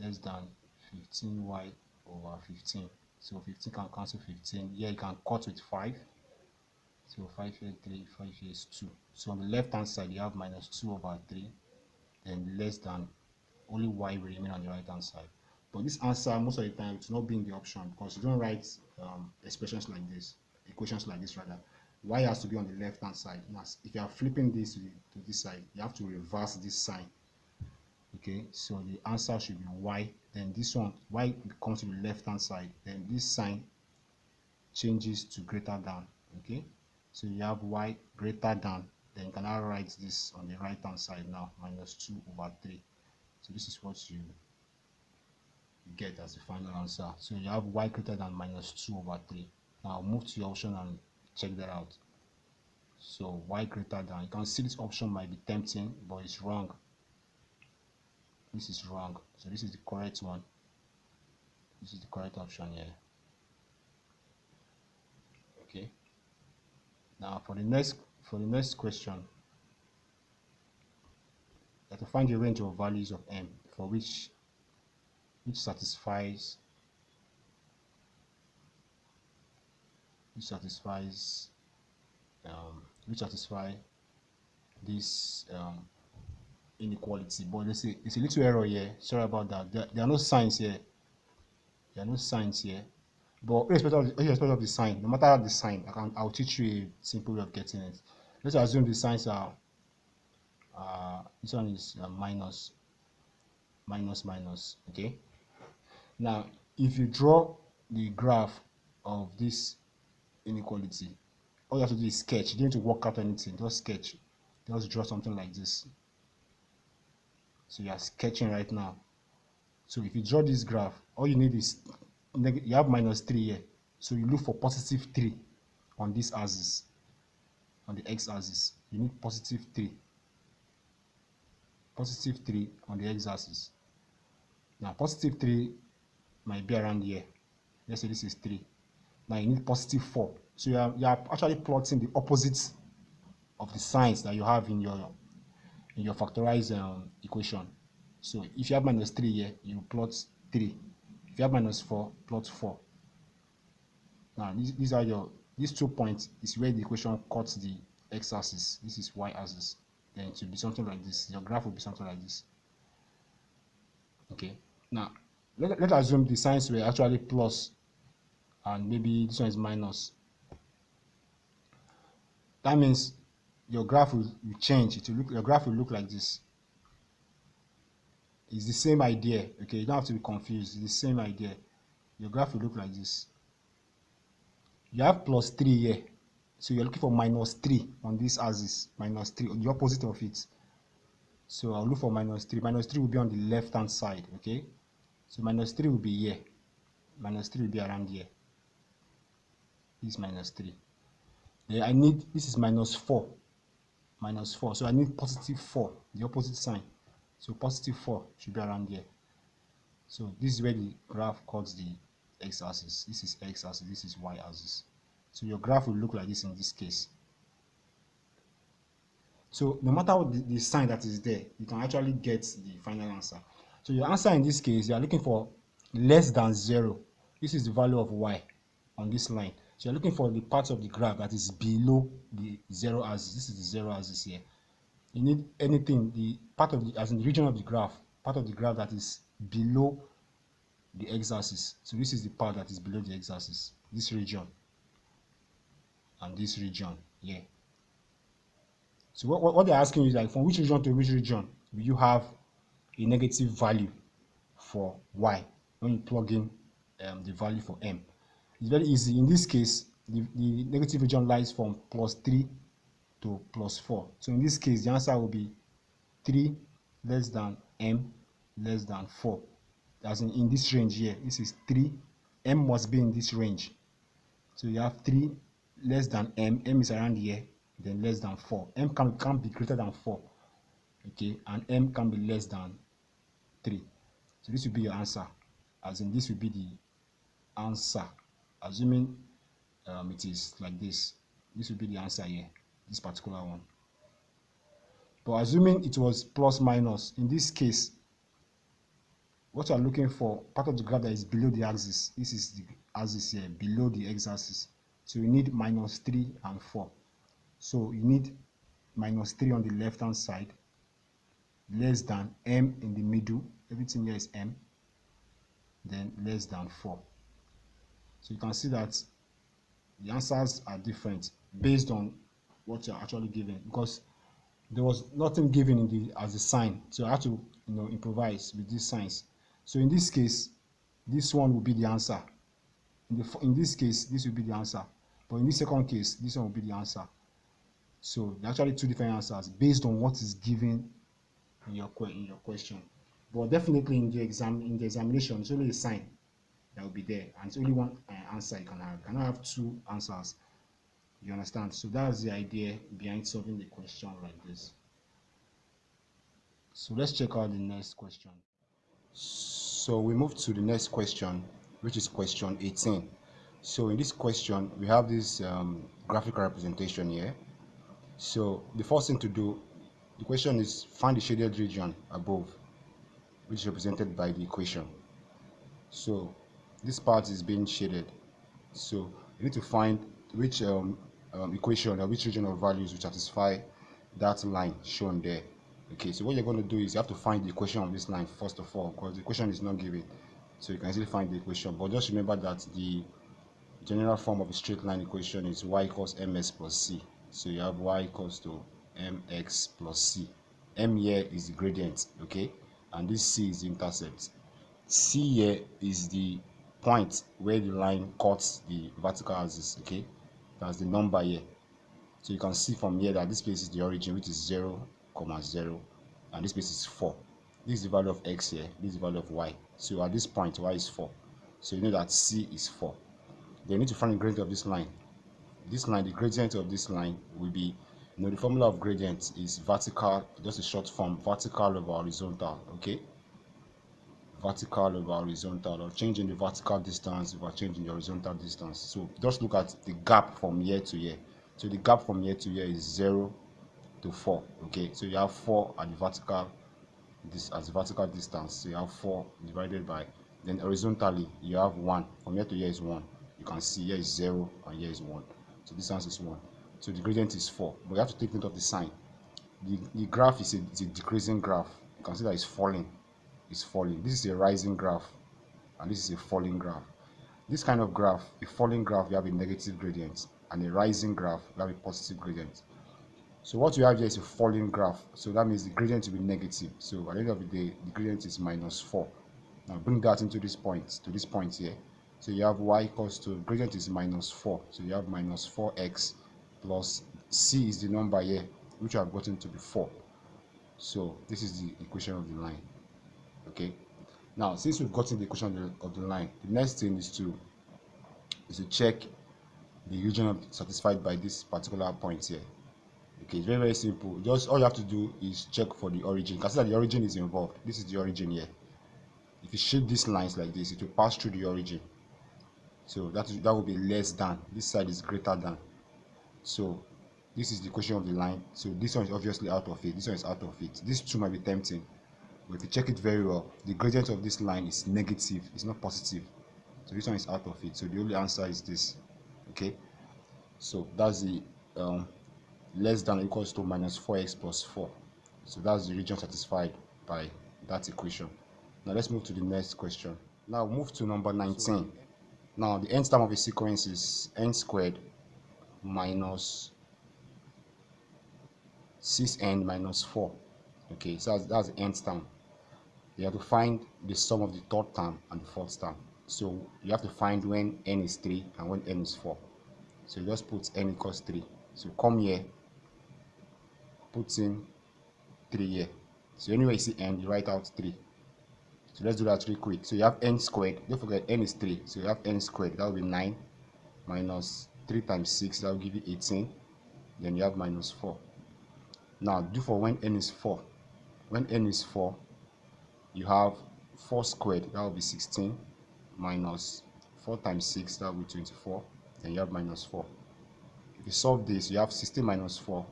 15y over 15. So 15 can cancel 15. Here you can cut with 5. So 5 here 3, 5 here is 2. So on the left hand side you have minus 2 over 3, then less than, only y will remain on the right hand side. But this answer most of the time it will not be in the option, because you don't write expressions like this, equations like this rather. Y has to be on the left hand side. Now, if you are flipping this to this side, you have to reverse this sign. Okay, so the answer should be y. Then this one, y comes to the left hand side, then this sign changes to greater than. Okay, so you have y greater than, then you can now write this on the right hand side now, minus 2 over 3. So this is what you get as the final answer. So you have y greater than minus 2 over 3. Now move to your option and check that out. So y greater than, you can see this option might be tempting, but it's wrong. This is wrong. So this is the correct one. This is the correct option here. Okay. Now for the next question, you have to find the range of values of m for which satisfies this inequality. But there's a little error here. Sorry about that. There are no signs here. But irrespective of the sign, no matter the sign, I'll teach you a simple way of getting it. Let's assume the signs are this one is minus. Okay. Now, if you draw the graph of this inequality, all you have to do is sketch. You don't need to work out anything. Just sketch. Just draw something like this. So you are sketching right now. So if you draw this graph, all you need is, you have minus 3 here. So you look for positive 3 on this axis, on the x-axis. You need positive 3. Positive 3 on the x-axis. Now positive 3 might be around here. Let's say this is 3. Now you need positive 4. So you are actually plotting the opposite of the signs that you have in your factorized equation. So if you have minus 3 here, you plot 3. If you have minus 4, plot 4. Now these 2 points is where the equation cuts the x-axis. This is y-axis. Then it will be something like this. Your graph will be something like this. Okay. Now let's assume the signs were actually plus, and maybe this one is minus. That means your graph will change. Your graph will look like this. It's the same idea. Okay, you don't have to be confused. It's the same idea. Your graph will look like this. You have plus 3 here, so you're looking for minus 3 on this axis. Minus 3 on the opposite of it. So I'll look for minus 3. Minus 3 will be on the left hand side. Okay, so minus 3 will be here. Minus 3 will be around here. This is minus 3. Then this is minus 4. Minus 4. So I need positive 4, the opposite sign. So positive 4 should be around here. So this is where the graph cuts the x-axis. This is x-axis, this is y-axis. So your graph will look like this in this case. So no matter what the sign that is there, you can actually get the final answer. So your answer in this case, you are looking for less than 0. This is the value of y on this line. So you're looking for the part of the graph that is below the 0 axis. This is the 0 axis here. You need anything, the part of the, as in the region of the graph, part of the graph that is below the x-axis. So this is the part that is below the x-axis, this region and this region here. So what they're asking you is, like, from which region to which region will you have a negative value for y when you plug in the value for m. It's very easy. In this case, the negative region lies from plus 3 to plus 4. So in this case, the answer will be 3 less than m less than 4. As in this range here, this is 3. M must be in this range. So you have 3 less than m. M is around here. Then less than 4. M can be greater than 4. Okay, and m can be less than 3. So this will be your answer. As in, this will be the answer, assuming it is like this. This will be the answer here, this particular one. But assuming it was plus minus, in this case, what you are looking for, part of the graph that is below the axis, this is the axis here, below the x-axis. So you need minus 3 and 4. So you need minus 3 on the left hand side, less than m in the middle, everything here is m, then less than 4. So you can see that the answers are different based on what you're actually given, because there was nothing given in the as a sign, so I have to improvise with these signs. So in this case, this one will be the answer. In this case, this will be the answer, but in this second case, this one will be the answer. So there are actually two different answers based on what is given in your question. But definitely in the examination, it's only a sign that will be there, and it's only one answer you can have. You cannot have two answers. You understand? So that's the idea behind solving the question like this. So let's check out the next question. So we move to the next question, which is question 18. So in this question, we have this graphical representation here. So the first thing to do, the question is find the shaded region above, which is represented by the equation. So this part is being shaded. So you need to find which equation or which region of values will satisfy that line shown there. Okay, so what you're going to do is you have to find the equation of this line first of all, because the equation is not given. So you can easily find the equation, but just remember that the general form of a straight line equation is y equals ms plus c. So you have y equals to mx plus c. M here is the gradient, okay, and this c is the intercept. C here is the point where the line cuts the vertical axis, okay, that's the number here. So you can see from here that this place is the origin, which is 0, 0, and this place is 4. This is the value of x here, this is the value of y. So at this point, y is 4. So you know that c is 4. Then you need to find the gradient of this line. This line, the gradient of this line will be, the formula of gradient is vertical, just a short form, vertical over horizontal, okay? Vertical over horizontal, or change in the vertical distance over change in the horizontal distance. So just look at the gap from here to here. So the gap from here to here is 0 to 4, okay? So you have 4 at the vertical, this as the vertical distance. So you have 4 divided by, then horizontally you have 1. From here to here is 1. You can see here is 0 and here is 1. So this answer is 1. So the gradient is 4. But you have to take note of the sign. The graph is a decreasing graph. You can see that it's falling. It's falling. This is a rising graph, and this is a falling graph. This kind of graph, a falling graph, you have a negative gradient, and a rising graph, you have a positive gradient. So what you have here is a falling graph, so that means the gradient will be negative. So at the end of the day, the gradient is minus 4. Now bring that into this point, to this point here. So you have y equals to, gradient is minus 4, so you have minus 4x plus c is the number here, which I have gotten to be 4. So this is the equation of the line. Okay, now since we've gotten the equation of the line, the next thing is to check the region satisfied by this particular point here. Okay, it's very, very simple. Just all you have to do is check for the origin. You can see that the origin is involved. This is the origin here. If you shape these lines like this, it will pass through the origin. So that will be less than. This side is greater than. So this is the equation of the line. So this one is obviously out of it. This one is out of it. These two might be tempting, but if you check it very well, the gradient of this line is negative. It's not positive. So this one is out of it. So the only answer is this. Okay. So that's the less than or equals to minus 4x plus 4. So that's the region satisfied by that equation. Now let's move to the next question. Now move to number 19. Now the nth term of a sequence is n squared minus 6n minus 4. Okay, so that's the nth term. You have to find the sum of the third term and the fourth term. So you have to find when n is 3 and when n is 4. So you just put n equals 3. So come here, put in 3 here. So anywhere you see n, you write out 3. So let's do that real quick. So you have n squared. Don't forget n is 3. So you have n squared. That will be 9 minus 3 times 6. That will give you 18. Then you have minus 4. Now do for when n is 4. When n is 4, you have 4 squared. That will be 16 minus 4 times 6. That will be 24. then you have minus 4. If you solve this, you have 16 minus 4,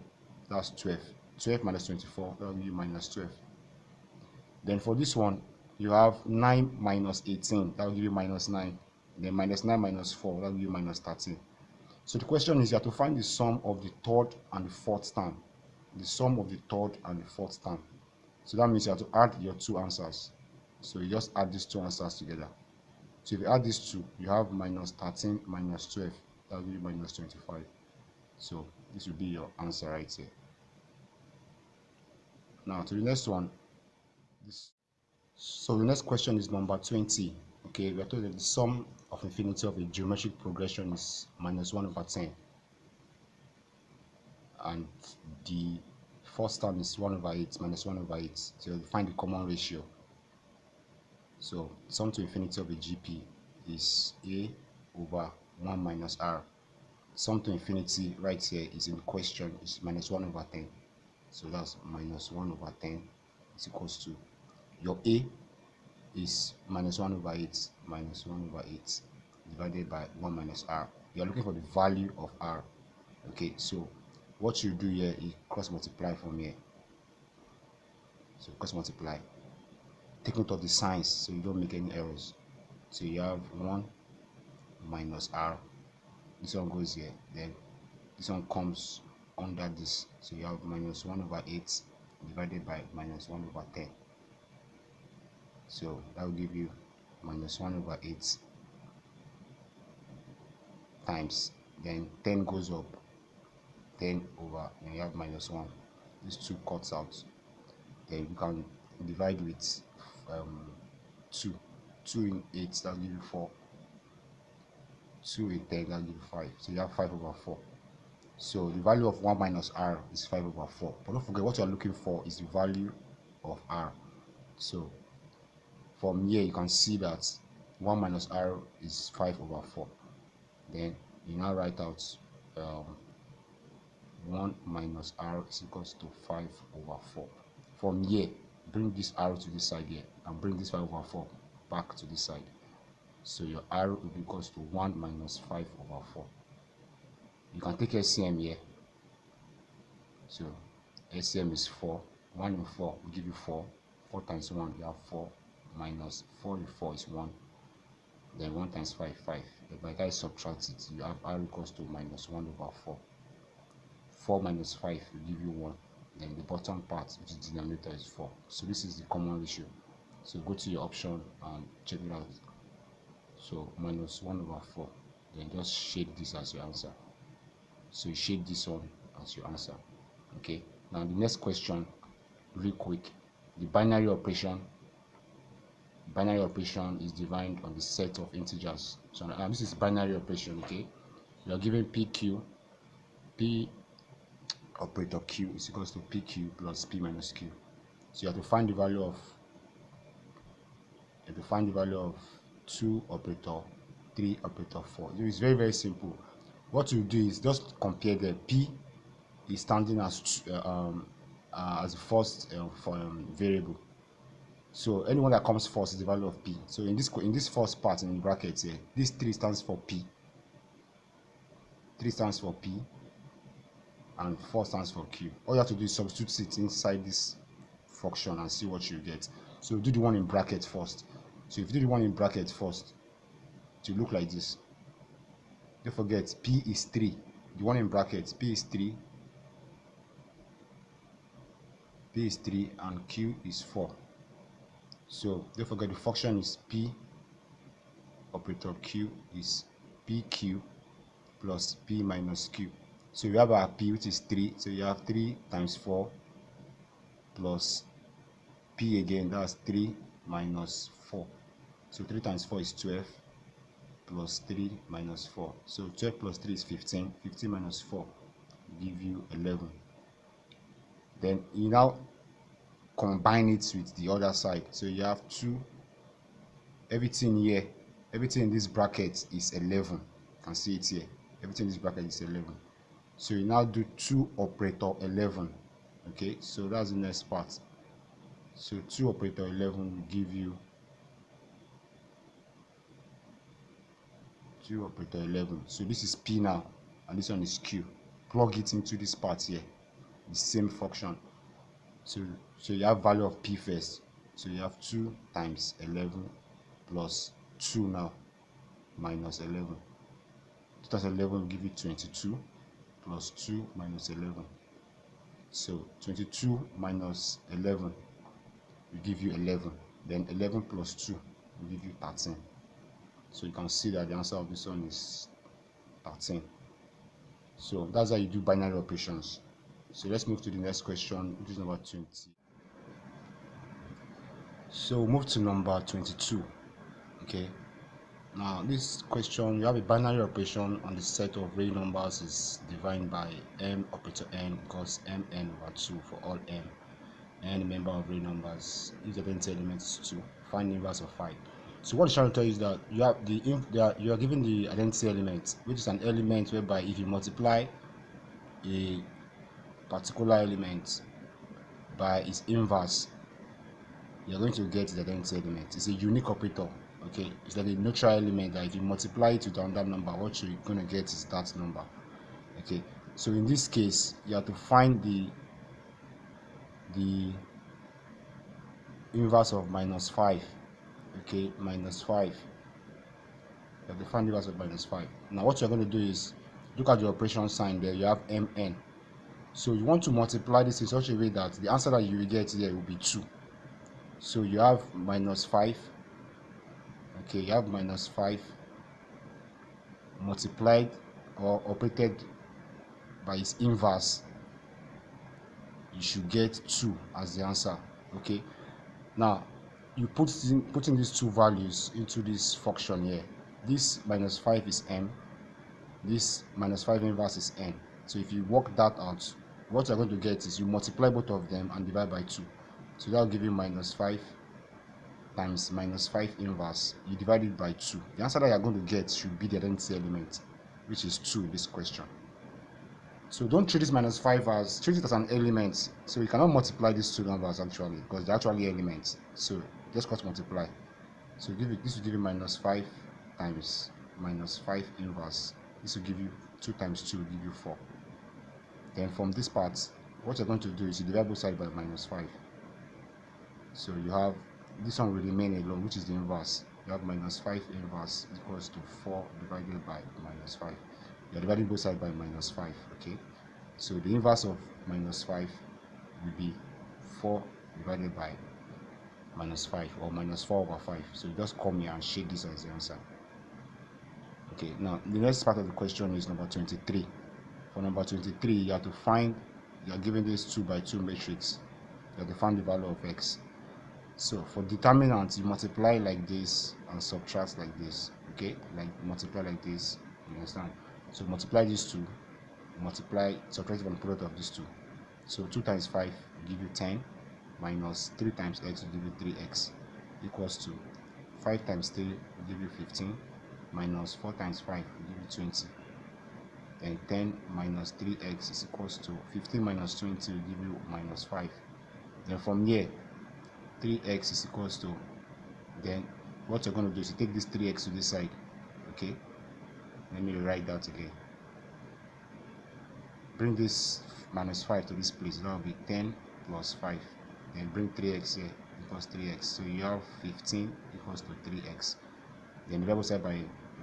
that's 12. 12 minus 24, that will give you minus 12. Then for this one, you have 9 minus 18, that will give you minus 9. Then minus 9 minus 4, that will give you minus 13. So the question is, you have to find the sum of the third and the fourth term. The sum of the third and the fourth term. So that means you have to add your two answers. So you just add these two answers together. So if you add these two, you have minus 13 minus 12, that will give you minus 25. So this will be your answer right here. Now to the next one. So the next question is number 20. Okay, we are told that the sum of infinity of a geometric progression is minus 1 over 10. And the first term is 1 over 8 minus 1 over 8. So find the common ratio. So sum to infinity of a GP is A over 1 minus R. Sum to infinity right here is in question is minus 1 over 10. So that's minus 1 over 10 is equals to your A is minus 1 over 8 minus 1 over 8 divided by 1 minus R. You are looking for the value of R. Okay, so what you do here is cross multiply from here. So cross multiply. Take note of the signs so you don't make any errors. So you have 1 minus R. This one goes here. Then this one comes under this. So you have minus 1 over 8 divided by minus 1 over 10. So that will give you minus 1 over 8 times. Then 10 goes up. 10 over, and you have minus 1. These two cuts out. Then you can divide with 2. 2 in 8, that will give you 4. 2 in 10, that will give you 5. So you have 5 over 4. So the value of 1 minus R is 5 over 4. But don't forget, what you are looking for is the value of R. So from here, you can see that 1 minus R is 5 over 4. Then you now write out 1 minus R is equals to 5 over 4. From here, bring this R to this side here and bring this 5 over 4 back to this side. So your R will be equals to 1 minus 5 over 4. You can take LCM here. So LCM is 4. 1 in 4 will give you 4. 4 times 1, you have 4. Minus 4 in 4 is 1. Then 1 times 5, 5. If by the time you subtract it, you have R equals to minus 1 over 4. 4 minus 5 will give you 1. Then the bottom part, which is denominator, is 4. So this is the common ratio. So go to your option and check it out. So minus 1 over 4. Then just shade this as your answer. So you shade this one as your answer. Okay. Now the next question, real quick. The binary operation is defined on the set of integers. So this is binary operation. Okay. You are given PQ. P operator Q is equals to PQ plus P minus Q. So you have to find the value of 2 operator, 3 operator, 4. So it's very, very simple. What you do is just compare the P is standing as the first variable. So anyone that comes first is the value of P. So in this first part in the brackets here, this 3 stands for P. 3 stands for P. And 4 stands for Q. All you have to do is substitute it inside this function and see what you get. So do the one in bracket first. So if you do the one in bracket first, it will look like this. Don't forget, P is 3. The one in brackets, P is 3. P is 3 and Q is 4. So don't forget the function is P operator Q is PQ plus P minus Q. So we have our P, which is 3. So you have 3 times 4 plus P again, that's 3 minus 4. So 3 times 4 is 12 plus 3 minus 4. So 12 plus 3 is 15. 15 minus 4 will give you 11. Then you now combine it with the other side. So you have 2. Everything here, everything in this bracket is 11. You can see it here. Everything in this bracket is 11. So you now do 2 operator 11. Okay, so that's the next part. So 2 operator 11 will give you 2 operator 11. So this is P now, and this one is Q. Plug it into this part here, the same function. So you have value of P first. So you have 2 times 11 plus 2 now minus 11. 2 times 11 will give you 22 plus 2 minus 11. So 22 minus 11 will give you 11. Then 11 plus 2 will give you 13. So you can see that the answer of this one is 13. So that's how you do binary operations. So let's move to the next question, which is number 20. So move to number 22. Okay. Now this question, you have a binary operation on the set of real numbers is defined by m operator n equals mn over 2 for all m, and the member of real numbers if the identity element is 2. Find the inverse of 5. So what it's trying to tell you is that you have you are given the identity element, which is an element whereby if you multiply a particular element by its inverse, you're going to get the identity element. It's a unique operator. Okay, it's like a neutral element that if you multiply it with another number, what you're going to get is that number. Okay, so in this case, you have to find the inverse of minus 5. Okay, minus 5. You have to find the inverse of minus 5. Now what you're going to do is look at the operation sign there. You have mn. So you want to multiply this in such a way that the answer that you will get here will be 2. So you have minus 5. Okay, you have minus 5 multiplied or operated by its inverse. You should get 2 as the answer. Okay, now you putting these two values into this function here. This minus 5 is m, this minus 5 inverse is n. So if you work that out, what you're going to get is you multiply both of them and divide by 2. So that will give you minus 5 times minus 5 inverse. You divide it by 2. The answer that you're going to get should be the identity element, which is 2 in this question. So don't treat this minus 5 as, treat it as an element. So you cannot multiply these two numbers actually, because they're actually elements. So just cross multiply. So this will give you minus 5 times minus 5 inverse. This will give you 2 times 2 will give you 4. Then from this part, what you're going to do is you divide both sides by minus 5. So you have, this one will remain alone, which is the inverse. You have minus 5 inverse equals to 4 divided by minus 5. You're dividing both sides by minus 5. Okay, so the inverse of minus 5 will be 4 divided by minus 5, or minus 4 over 5. So just come here and shade this as the answer. Okay, now the next part of the question is number 23. For number 23, you have to find, you are given this 2 by 2 matrix. You have to find the value of x. So for determinant, you multiply like this and subtract like this. Okay, like multiply like this. You understand? So multiply these two, multiply, subtract from the product of these two. So 2 times 5 will give you 10, minus 3 times x will give you 3x, equals to 5 times 3 will give you 15, minus 4 times 5 will give you 20. And 10 minus 3x is equals to 15 minus 20 will give you minus 5. Then from here, 3x is equals to, then what you're going to do is you take this 3x to this side. Okay, let me write that again. Bring this minus 5 to this place. That will be 10 plus 5. Then bring 3x here equals 3x. So you have 15 equals to 3x. Then divide both sides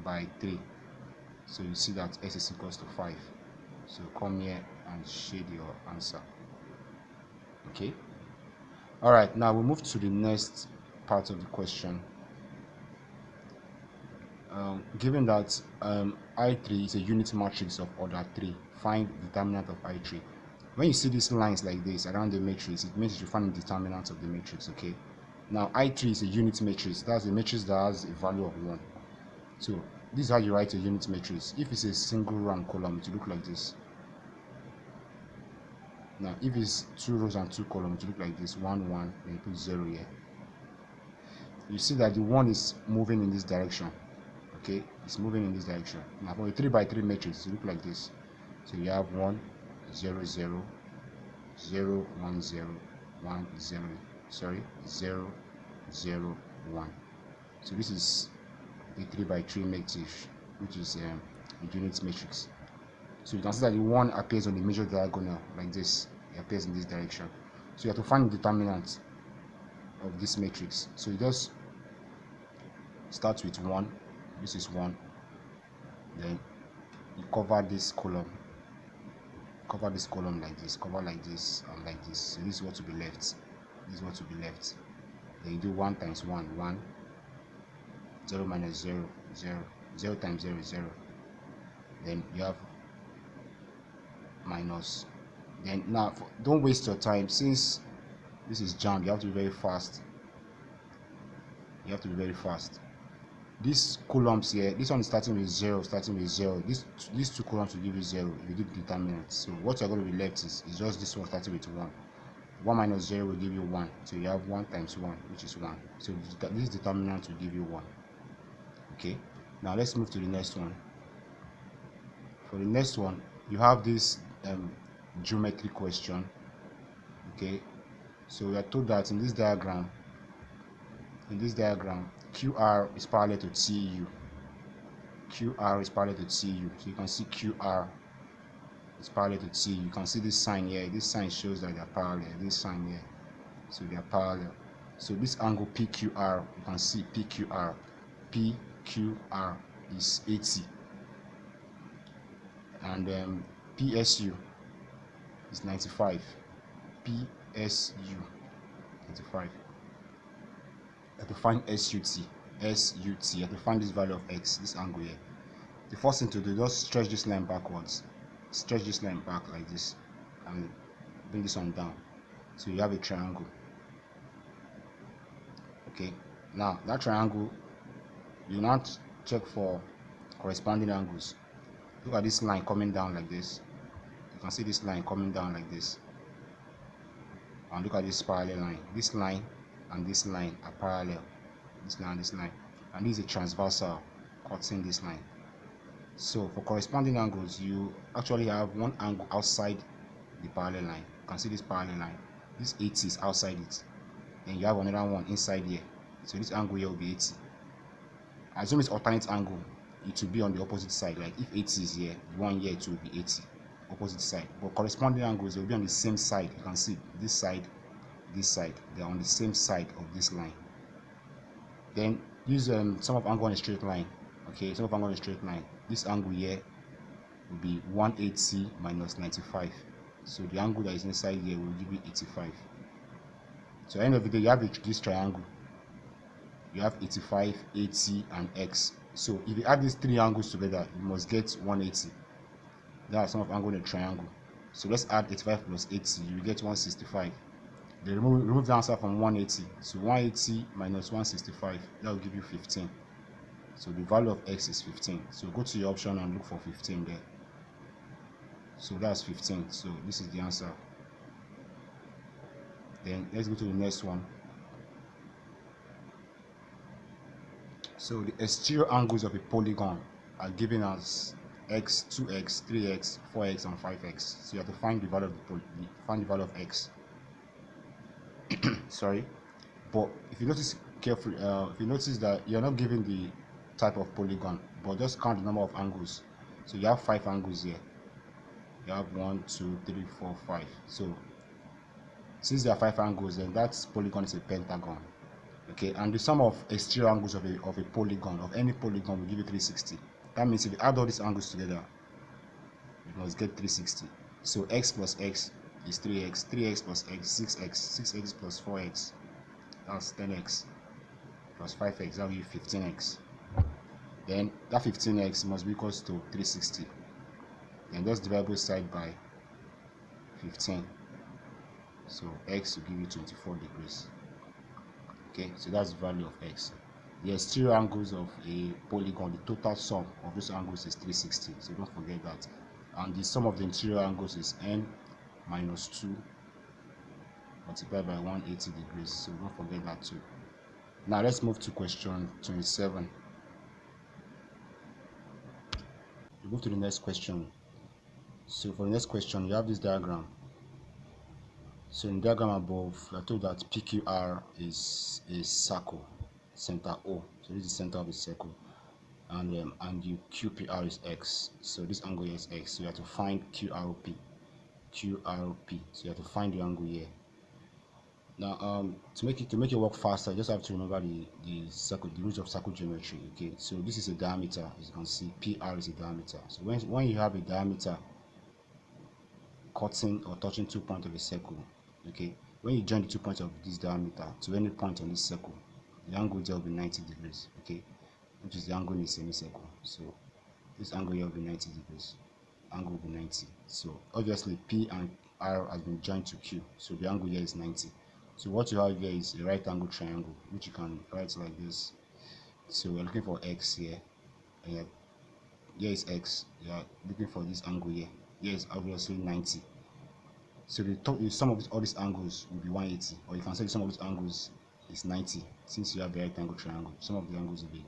by 3. So you see that x is equals to 5. So come here and shade your answer. Okay. Alright, now we move to the next part of the question. Given that I3 is a unit matrix of order 3, find the determinant of I3. When you see these lines like this around the matrix, it means you should find the determinant of the matrix. Okay. Now I3 is a unit matrix. That's a matrix that has a value of 1. So this is how you write a unit matrix. If it's a single row and column, it will look like this. Now if it's 2 rows and 2 columns, it will look like this. 1 1, then you put 0 here. You see that the 1 is moving in this direction. Okay, it's moving in this direction. Now for a 3 by 3 matrix, it look like this. So you have 1 0 0 0 1 0 1 0, sorry, 0 0 1. So this is a 3 by 3 matrix which is a unit matrix. So you can see that the 1 appears on the major diagonal like this. It appears in this direction. So you have to find the determinant of this matrix. So you just start with 1. This is 1. Then you cover this column. Cover this column like this. Cover like this and like this. So this is what to be left. This is what to be left. Then you do 1 times 1, 1. 0 minus 0, 0. 0 times 0 is 0. Then you have minus. Then now don't waste your time, since this is JAMB. You have to be very fast. You have to be very fast. These columns here, this one is starting with 0, starting with 0. These two columns will give you 0 if you do the determinant. So what you're going to be left is just this one starting with 1. 1 minus 0 will give you 1. So you have 1 times 1, which is 1. So this determinant will give you 1. Okay, now let's move to the next one. For the next one, you have this geometry question. Okay, so we are told that in this diagram, QR is parallel to TU. QR is parallel to TU. So you can see QR is parallel to TU. You can see this sign here. This sign shows that they are parallel. This sign here, so they are parallel. So this angle PQR, you can see PQR is 80, and PSU is 95. PSU 95. You have to find SUT. You have to find this value of x, this angle here. The first thing to do, just stretch this line backwards. Stretch this line back like this and bring this one down. So you have a triangle. Okay, now that triangle, you now check for corresponding angles. Look at this line coming down like this. You can see this line coming down like this. And look at this parallel line. This line and this line are parallel. This line and this line. And this is a transversal cutting this line. So for corresponding angles, you actually have one angle outside the parallel line. You can see this parallel line. This 80 is outside it. Then you have another one inside here. So this angle here will be 80. Assume it's alternate angle, it will be on the opposite side. Like if 80 is here, the one here it will be 80, opposite side. But corresponding angles, they will be on the same side. You can see this side, they are on the same side of this line. Then use sum of angle on a straight line. Okay, sum of angle on a straight line. This angle here will be 180 minus 95. So the angle that is inside here will give you 85. So at the end of the day, you have this triangle. You have 85, 80, and x. So if you add these three angles together, you must get 180. That's sum of angle in a triangle. So let's add 85 plus 80. You will get 165. Then remove the answer from 180. So 180 minus 165, that will give you 15. So the value of x is 15. So go to your option and look for 15 there. So that's 15. So this is the answer. Then let's go to the next one. So the exterior angles of a polygon are given as x, 2x, 3x, 4x, and 5x. So you have to find the value of x. Sorry, but if you notice carefully, if you notice that you're not given the type of polygon, but just count the number of angles. So you have 5 angles here. You have 1, 2, 3, 4, 5. So since there are 5 angles, then that polygon is a pentagon. Okay, and the sum of exterior angles of a polygon, of any polygon, will give you 360. That means if you add all these angles together, you must get 360. So x plus x is 3x, 3x plus x, 6x, 6x plus 4x, that's 10x, plus 5x, that will give 15x. Then that 15x must be equal to 360. Then just divide both sides by 15. So x will give you 24 degrees. Okay, so that's the value of x. The exterior angles of a polygon, the total sum of those angles is 360. So don't forget that. And the sum of the interior angles is n minus 2 multiplied by 180 degrees. So don't forget that too. Now let's move to question 27. We move to the next question. So for the next question, you have this diagram. So in the diagram above, we are told that PQR is a circle, center O. So this is the center of the circle. and you QPR is x, so this angle here is x, so you have to find QRP. So you have to find the angle here. Now to make it work faster, you just have to remember the rules of circle geometry. Okay, so this is a diameter, as you can see, PR is a diameter. So when you have a diameter cutting or touching 2 points of a circle, okay, when you join the 2 points of this diameter to any point on this circle, the angle there will be 90 degrees, okay, which is the angle in a semicircle. So this angle here will be 90 degrees, angle will be 90. So obviously P and R has been joined to Q, so the angle here is 90. So what you have here is a right angle triangle, which you can write like this. So we're looking for X here, and here is X. You are looking for this angle here. Here is obviously 90. So the sum of all these angles will be 180, or you can say the sum of these angles is 90. Since you have the right angle triangle, some of the angles will be,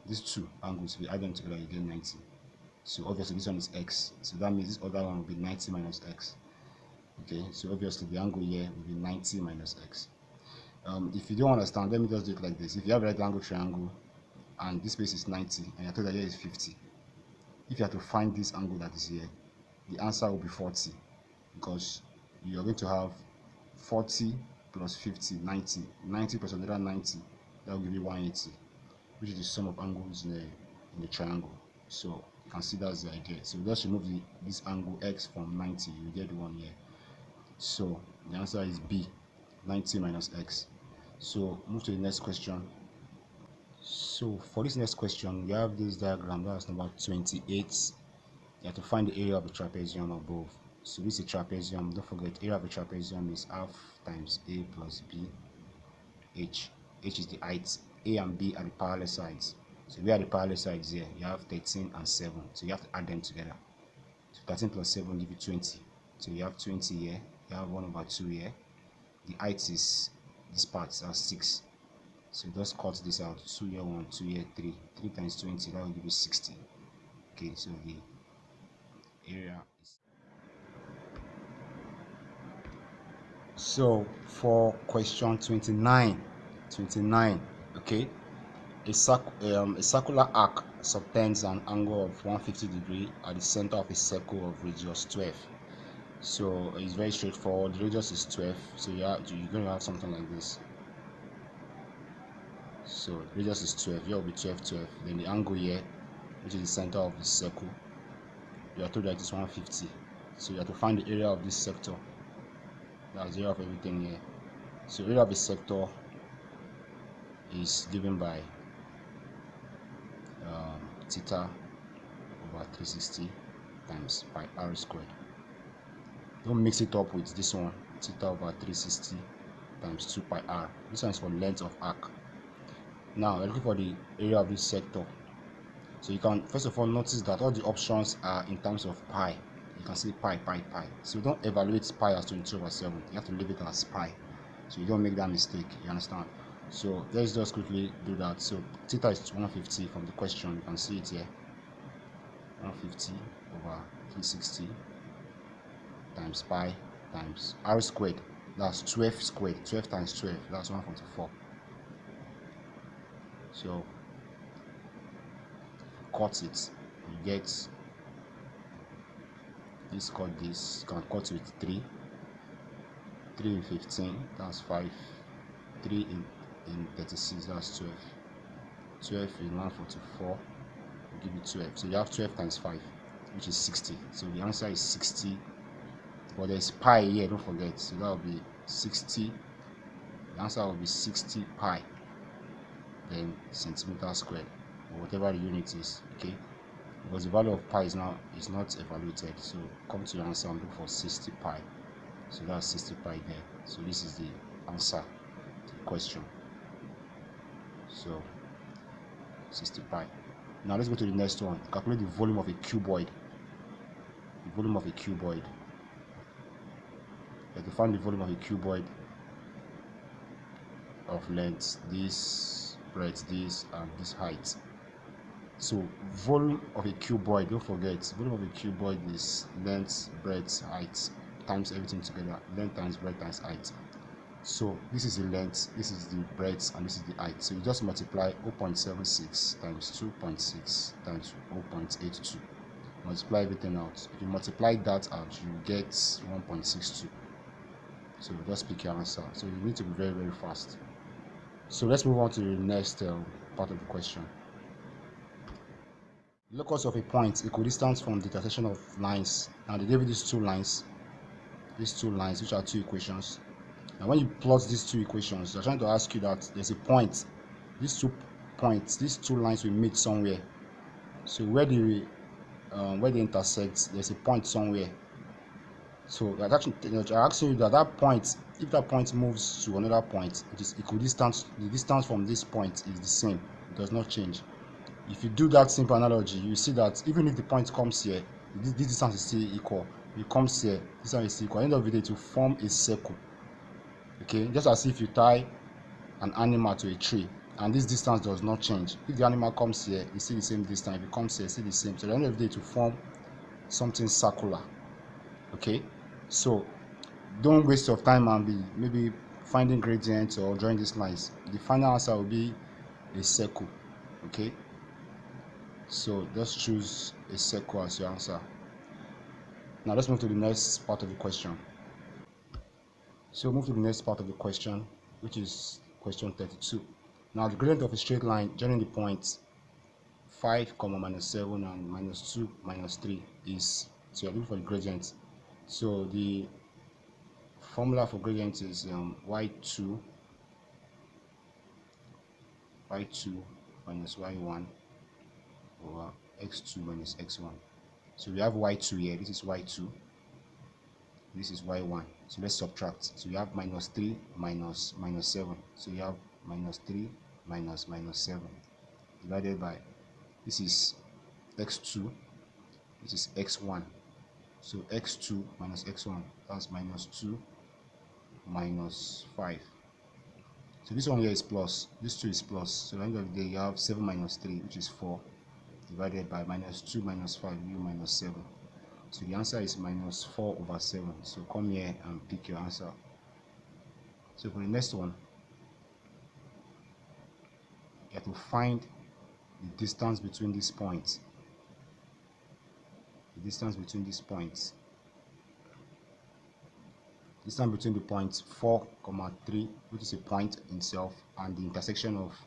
these two angles, if you add them together, you get 90. So obviously this one is X. So that means this other one will be 90 minus X. Okay, so obviously the angle here will be 90 minus X. If you don't understand, let me just do it like this. If you have a right angle triangle and this space is 90 and you're told that here is 50, if you have to find this angle that is here, the answer will be 40, because you're going to have 40 plus 50, 90, 90 plus another 90, that will give you 180, which is the sum of angles in the triangle. So you can see that's the idea. So just remove this angle X from 90, you get the one here. So the answer is B, 90 minus X. So move to the next question. So for this next question, we have this diagram, that's number 28. You have to find the area of the trapezium above. So this is a trapezium. Don't forget, area of a trapezium is half times A plus B. H is the height. A and B are the parallel sides. So we are the parallel sides here. You have 13 and 7. So you have to add them together. So 13 plus 7 give you 20. So you have 20 here. You have 1 over 2 here. The height is this part, that's 6. So just cut this out. 2 here 1, 2 here 3. 3 times 20, that will give you 60. Okay, so the area is. So for question 29, okay, a circular arc subtends an angle of 150 degrees at the center of a circle of radius 12. So it's very straightforward. The radius is 12, so you're going to have something like this. So radius is 12, here will be 12, 12. Then the angle here, which is the center of the circle, you are told that it's 150. So you have to find the area of this sector. That's the area of everything here. So area of a sector is given by theta over 360 times pi r squared. Don't mix it up with this one, theta over 360 times 2 pi r. This one is for length of arc. Now we're looking for the area of this sector. So you can first of all notice that all the options are in terms of pi. You can see pi, pi, pi. So don't evaluate pi as 22 over 7. You have to leave it as pi, so you don't make that mistake. You understand? So let's just quickly do that. So theta is 150 from the question. You can see it here. 150 over 360 times pi times r squared. That's 12 squared. 12 times 12. That's 144. So cut it, you get this, cut this, you can cut with 3 in 15, that's 5, 3 in 36, that's 12, 12 in 144 will give you 12. So you have 12 times 5, which is 60. So the answer is 60, but there's pi here, don't forget. So that will be 60. The answer will be 60 pi, then centimeter squared, or whatever the unit is. Okay, because the value of pi is not evaluated. So come to your answer and look for 60 pi. So that's 60 pi there. So this is the answer to the question. So 60 pi. Now let's go to the next one. Calculate the volume of a cuboid. The volume of a cuboid. You have to find the volume of a cuboid of length, this breadth, this, and this height. So volume of a cuboid, don't forget, volume of a cuboid is length, breadth, height times everything together. Length times breadth times height. So this is the length, this is the breadth, and this is the height. So you just multiply 0.76 times 2.6 times 0.82. Multiply everything out. If you multiply that out, you get 1.62. So just pick your answer. So you need to be very, very fast. So let's move on to the next part of the question. Locus of a point equidistant from the intersection of lines. Now they gave you these two lines, which are two equations. Now when you plot these two equations, they're trying to ask you that there's a point. These two lines will meet somewhere. So where they intersect, there's a point somewhere. So they're asking you that point, if that point moves to another point, it is equidistant. The distance from this point is the same. It does not change. If you do that simple analogy, you see that even if the point comes here, this distance is still equal. If it comes here, this distance is still equal. At the end of the day, to form a circle. Okay, just as if you tie an animal to a tree and this distance does not change. If the animal comes here, you see the same distance. If it comes here, you see the same. So at the end of the day, to form something circular. Okay, so don't waste your time and be maybe finding gradients or drawing these lines. The final answer will be a circle. Okay, so just choose a circle as your answer. Now let's move to the next part of the question. So move to the next part of the question, which is question 32. Now the gradient of a straight line joining the points 5, -7 and -2, -3 is, so you're looking for the gradient. So the formula for gradient is y2 minus y1 over x2 minus x1. So we have y2 here, this is y2, this is y1. So let's subtract. So you have -3 minus -7. So you have -3 minus -7 divided by, this is x2, this is x1. So x2 minus x1, that's -2 minus 5. So this one here is plus, this 2 is plus. So at the end of the day, you have 7 minus 3, which is 4, divided by -2 minus 5, you minus 7. So the answer is -4 over 7. So come here and pick your answer. So for the next one, you have to find the distance between these points. The distance between these points. Distance between the points 4, 3, which is a point in itself, and the intersection of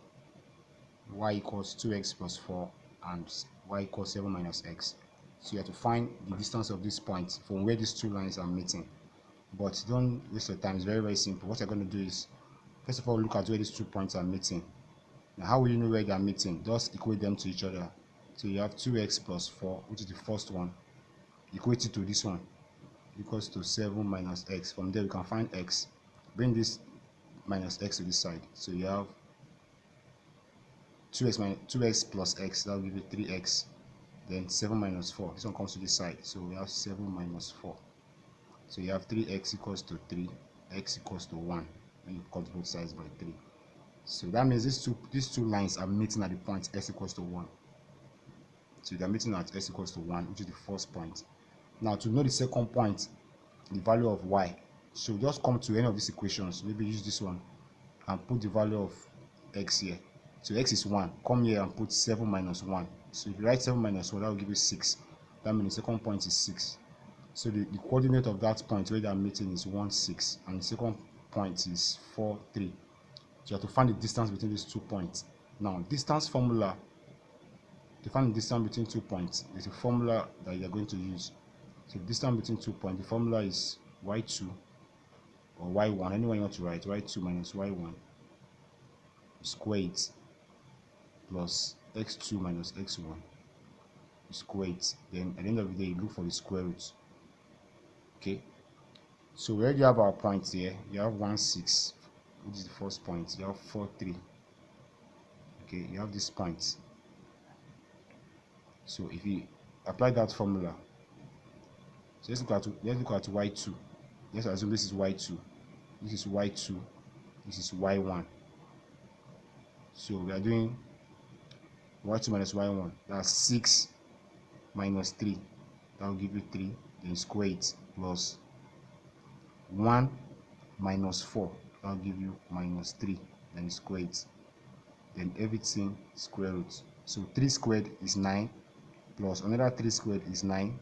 y equals 2x plus 4 and y equals 7 minus x. So you have to find the distance of this point from where these two lines are meeting. But don't waste your time, it's very, very simple. What you're going to do is, first of all, look at where these 2 points are meeting. Now how will you know where they are meeting? Just equate them to each other. So you have 2x plus 4, which is the first one, equate it to this one, equals to 7 minus x. From there we can find x. Bring this minus x to this side. So you have 2x plus x, that will give you 3x. Then 7 minus 4, this one comes to this side. So we have 7 minus 4. So you have 3x equals to 3, x equals to 1. When you cut both sides by 3. So that means these two lines are meeting at the point s equals to 1. So they are meeting at s equals to 1, which is the first point. Now to know the second point, the value of y, so just come to any of these equations, maybe use this one and put the value of x here. So x is 1, come here and put 7 minus 1. So if you write 7 minus 1, that will give you 6. That means the second point is 6. So the coordinate of that point where they are meeting is 1, 6, and the second point is 4, 3. So you have to find the distance between these 2 points. Now distance formula, to find the distance between 2 points, is a formula that you are going to use. So the distance between 2 points, the formula is y2 or y1, anyone you want to write, y2 minus y1 square it plus x2 minus x1 square it. Then at the end of the day, you look for the square root. Okay, so we already have our points here. You have 1, 6, which is the first point. You have 4, 3. Okay, you have this point. So if you apply that formula, so let's look at y2. Let's assume this is y2, this is y2, this is y1. So we are doing y2 minus y1. That's 6 minus 3. That will give you 3. Then square it plus 1 minus 4. I'll give you minus 3, then square it, then everything square root. So 3 squared is 9, plus another 3 squared is 9,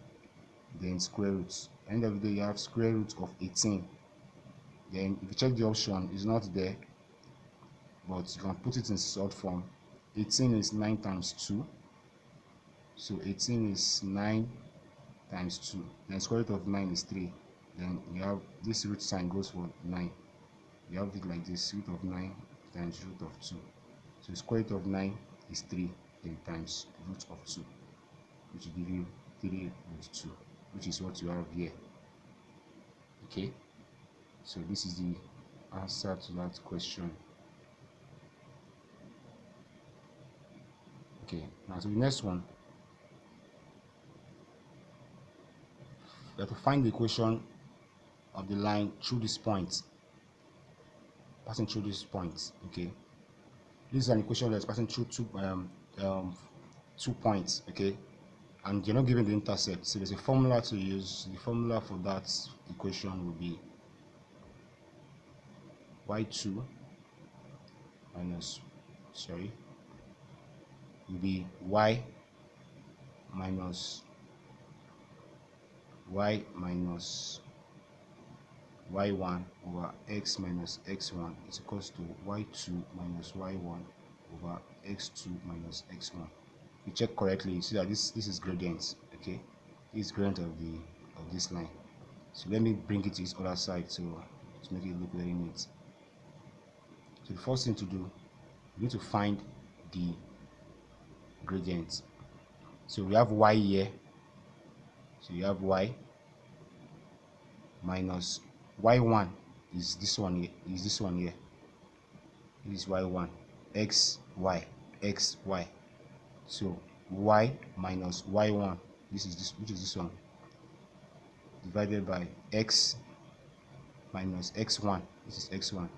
then square root. End of the day, you have square root of 18. Then if you check the option, it's not there, but you can put it in short form. 18 is 9 times 2, so 18 is 9 times 2, then square root of 9 is 3. Then you have this root sign goes for 9. You have it like this: root of 9 times root of 2. So square root of 9 is 3, then times root of 2, which will give you 3 root 2, which is what you have here. Okay, so this is the answer to that question. Okay, now to the next one. We have to find the equation of the line through this point, passing through this point. Okay, this is an equation that's passing through two points. Okay, and you're not given the intercept, so there's a formula to use. The formula for that equation will be y2 minus, will be y minus y1 over x minus x1 is equals to y2 minus y1 over x2 minus x1. You check correctly, you see that this is gradient. Okay, this is gradient of this line. So let me bring it to its other side to make it look very neat. So the first thing to do, you need to find the gradient. So we have y here, so you have y minus y1 is this one here, this is y1, x y, so y minus y1, which is this one, divided by x minus x1, this is x1,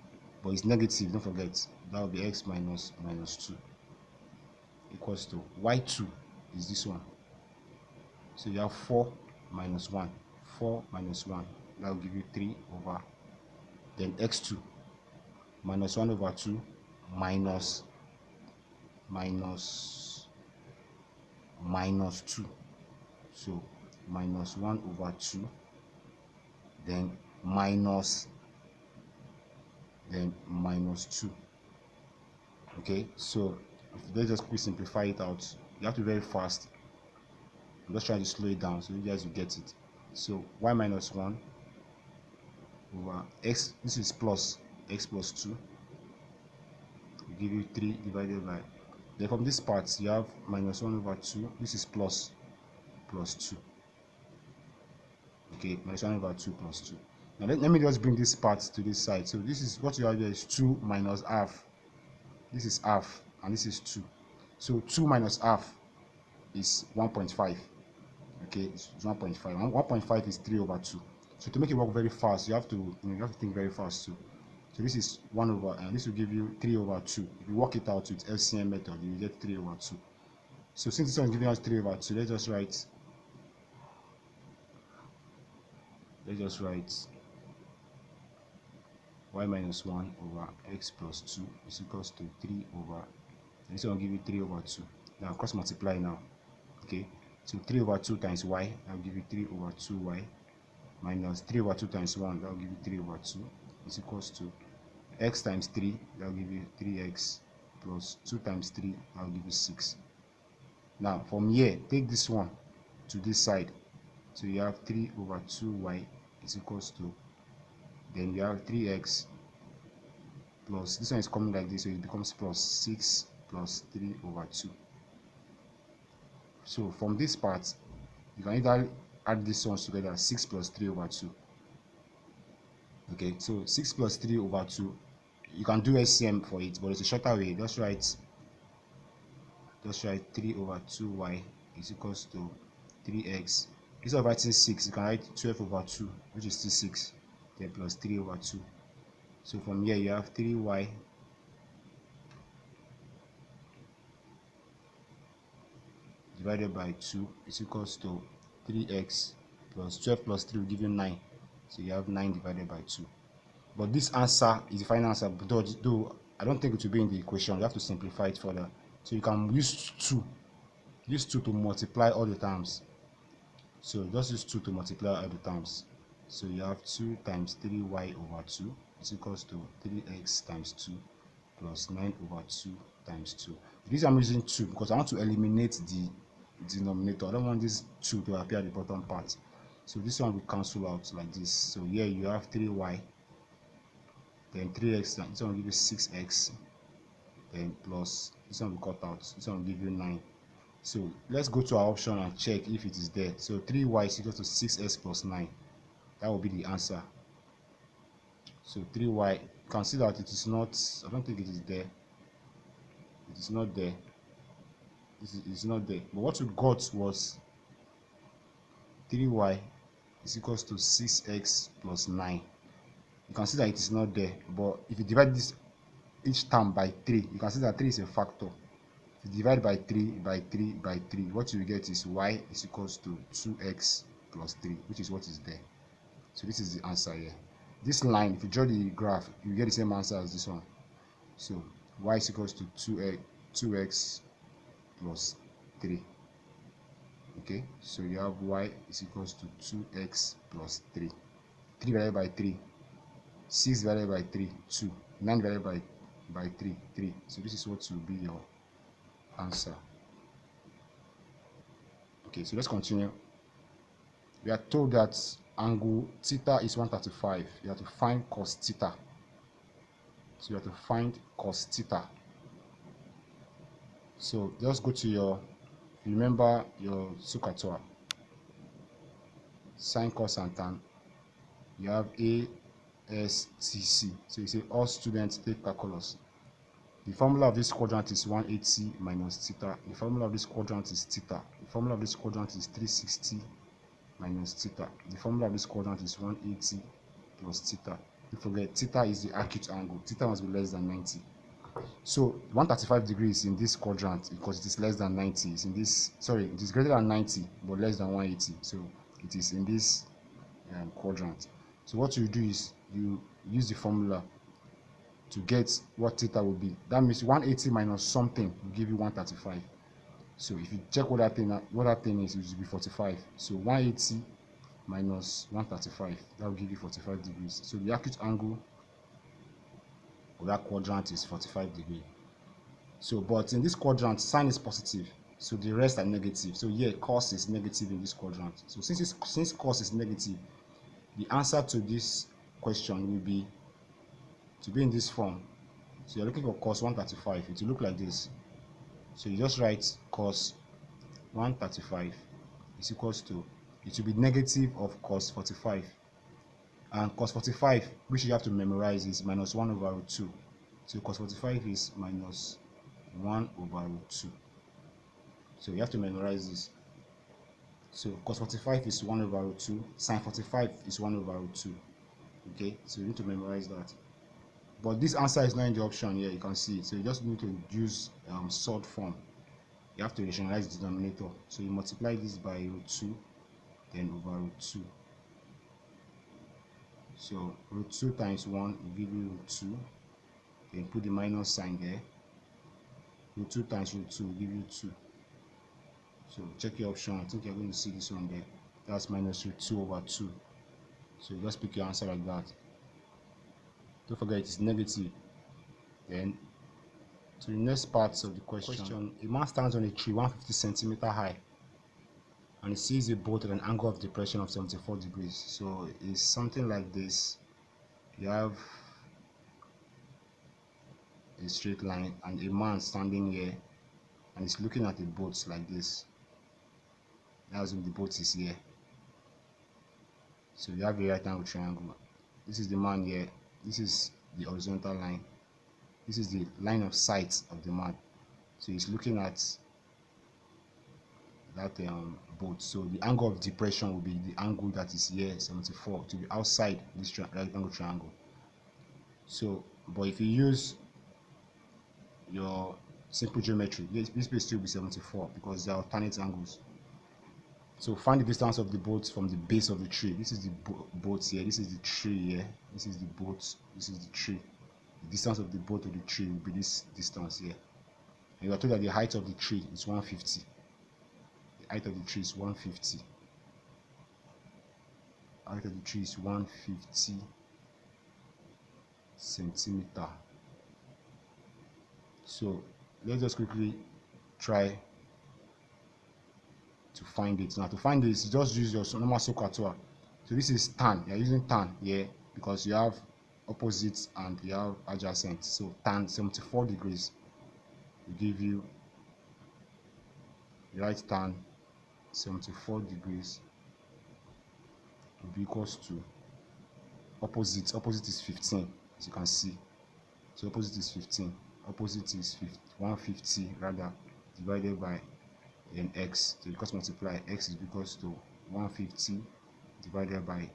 but it's negative, don't forget, that will be x minus 2, equals to y2 is this one. So you have 4 minus 1, that will give you 3 over, then x2 minus 1 over 2 minus 2, so minus 1 over 2, then minus 2. Okay, so let's just quickly simplify it out. You have to be very fast. I'm just trying to slow it down so you guys will get it. So y minus 1 over x, this is plus x plus 2, will give you 3 divided by, then from this part you have minus 1 over 2, this is plus 2. Okay, minus 1 over 2 plus 2. Now let me just bring this part to this side. So this is what you have here is 2 minus half. This is half and this is 2. So 2 minus half is 1.5. Okay, it's 1.5. 1.5 is 3 over 2. So to make it work very fast, you have to think very fast too. So this is 1 over, and this will give you 3 over 2. If you work it out with LCM method, you get 3 over 2. So since this one is giving us 3 over 2, let's just write y minus 1 over x plus 2 is equals to 3 over, and this one will give you 3 over 2. Now cross multiply now. Okay, so 3 over 2 times y, that will give you 3 over 2y, minus 3 over 2 times 1, that will give you 3 over 2, is equals to x times 3, that will give you 3x, plus 2 times 3, that will give you 6. Now from here, take this one to this side, so you have 3 over 2y is equals to, then you have 3x plus, this one is coming like this, so it becomes plus 6 plus 3 over 2. So from this part, you can either add these ones together, 6 plus 3 over 2. Okay, so 6 plus 3 over 2, you can do SCM for it, but it's a shorter way. Just write 3 over 2y is equals to 3x. Instead of writing 6, you can write 12 over 2, which is still 6, then plus 3 over 2. So from here you have 3y divided by 2 is equals to 3x, plus 12 plus 3 will give you 9. So you have 9 divided by 2. But this answer is the final answer, though I don't think it will be in the equation. You have to simplify it further. So you can use 2 to multiply all the terms. So just use 2 to multiply all the terms. So you have 2 times 3y over 2 is equals to 3x times 2 plus 9 over 2 times 2. The reason I'm using 2 because I want to eliminate the denominator. I don't want this 2 to appear at the bottom part. So this one will cancel out like this. So here you have 3y, then 3x, this one will give you 6x, then plus this one will cut out, this one will give you 9. So let's go to our option and check if it is there. So 3y is equal to 6x plus 9. That will be the answer. So 3y, you can see that it is not, I don't think it is there. It is not there. It's not there. But what we got was 3y is equals to 6x plus 9. You can see that it is not there. But if you divide this each term by 3, you can see that 3 is a factor. If you divide by 3 by 3 by 3, what you will get is y is equals to 2x plus 3, which is what is there. So this is the answer here. This line, if you draw the graph, you get the same answer as this one. So y is equals to 2x plus 3. Okay, so you have y is equals to 2x plus 3. 3 divided by 3, 6 divided by 3, 2. 9 divided by 3, 3. So this is what will be your answer. Okay, so let's continue. We are told that angle theta is 135. You have to find cos theta. So you have to find cos theta. So just go to your, remember your SOHCAHTOA, sine, cos, and tan. You have ASTC. So you say all students take calculus. The formula of this quadrant is 180 minus theta. The formula of this quadrant is theta. The formula of this quadrant is 360 minus theta. The formula of this quadrant is 180 plus theta. Don't forget, theta is the acute angle. Theta must be less than 90. So 135 degrees in this quadrant because it is less than 90. It's in this, sorry, it is greater than 90 but less than 180. So it is in this quadrant. So what you do is you use the formula to get what theta will be. That means 180 minus something will give you 135. So if you check what that thing is, it will be 45. So 180 minus 135, that will give you 45 degrees. So the acute angle of that quadrant is 45 degrees. So but in this quadrant, sine is positive, so the rest are negative. So here cos is negative in this quadrant. So since cos is negative, the answer to this question will be to be in this form. So you're looking for cos 135. It will look like this. So you just write cos 135 is equals to, it will be negative of cos 45. And cos 45, which you have to memorize, is minus 1 over root 2. So cos 45 is minus 1 over root 2. So you have to memorize this. So cos 45 is 1 over root 2. Sin 45 is 1 over root 2. Okay, so you need to memorize that. But this answer is not in the option here, you can see it. So you just need to use sort form. You have to rationalize the denominator. So you multiply this by root 2, then over root 2. So root 2 times 1 will give you root 2. Then put the minus sign there. Root 2 times root 2 will give you 2. So check your option. I think you're going to see this one there. That's minus root 2 over 2. So you just pick your answer like that. Don't forget it is negative. Then to the next parts of the question. A man stands on a tree 150 centimeter high and he sees a boat at an angle of depression of 74 degrees. So it's something like this. You have a straight line and a man standing here and he's looking at a boat like this. That's when the boat is here. So you have a right angle triangle. This is the man here. This is the horizontal line. This is the line of sight of the man. So he's looking at that boat. So the angle of depression will be the angle that is here, 74, to be outside this right angle triangle. So, but if you use your simple geometry, this will still be 74 because they are alternate angles. So find the distance of the boat from the base of the tree. This is the boat here. This is the tree here. This is the boat. This is the tree. The distance of the boat to the tree will be this distance here. And you are told that the height of the tree is 150. The height of the tree is 150. The height of the tree is 150 centimeter. So let's just quickly try to find it. Now to find this, you just use your normal SOHCAHTOA. So this is tan. You're using tan here because you have opposites and you have adjacent. So tan 74 degrees will give you, you write tan 74 degrees will be equals to opposite. Opposite is 15, as you can see. So opposite is 15. Opposite is 150 rather, divided by then x. So because multiply, x is equals to 150 divided by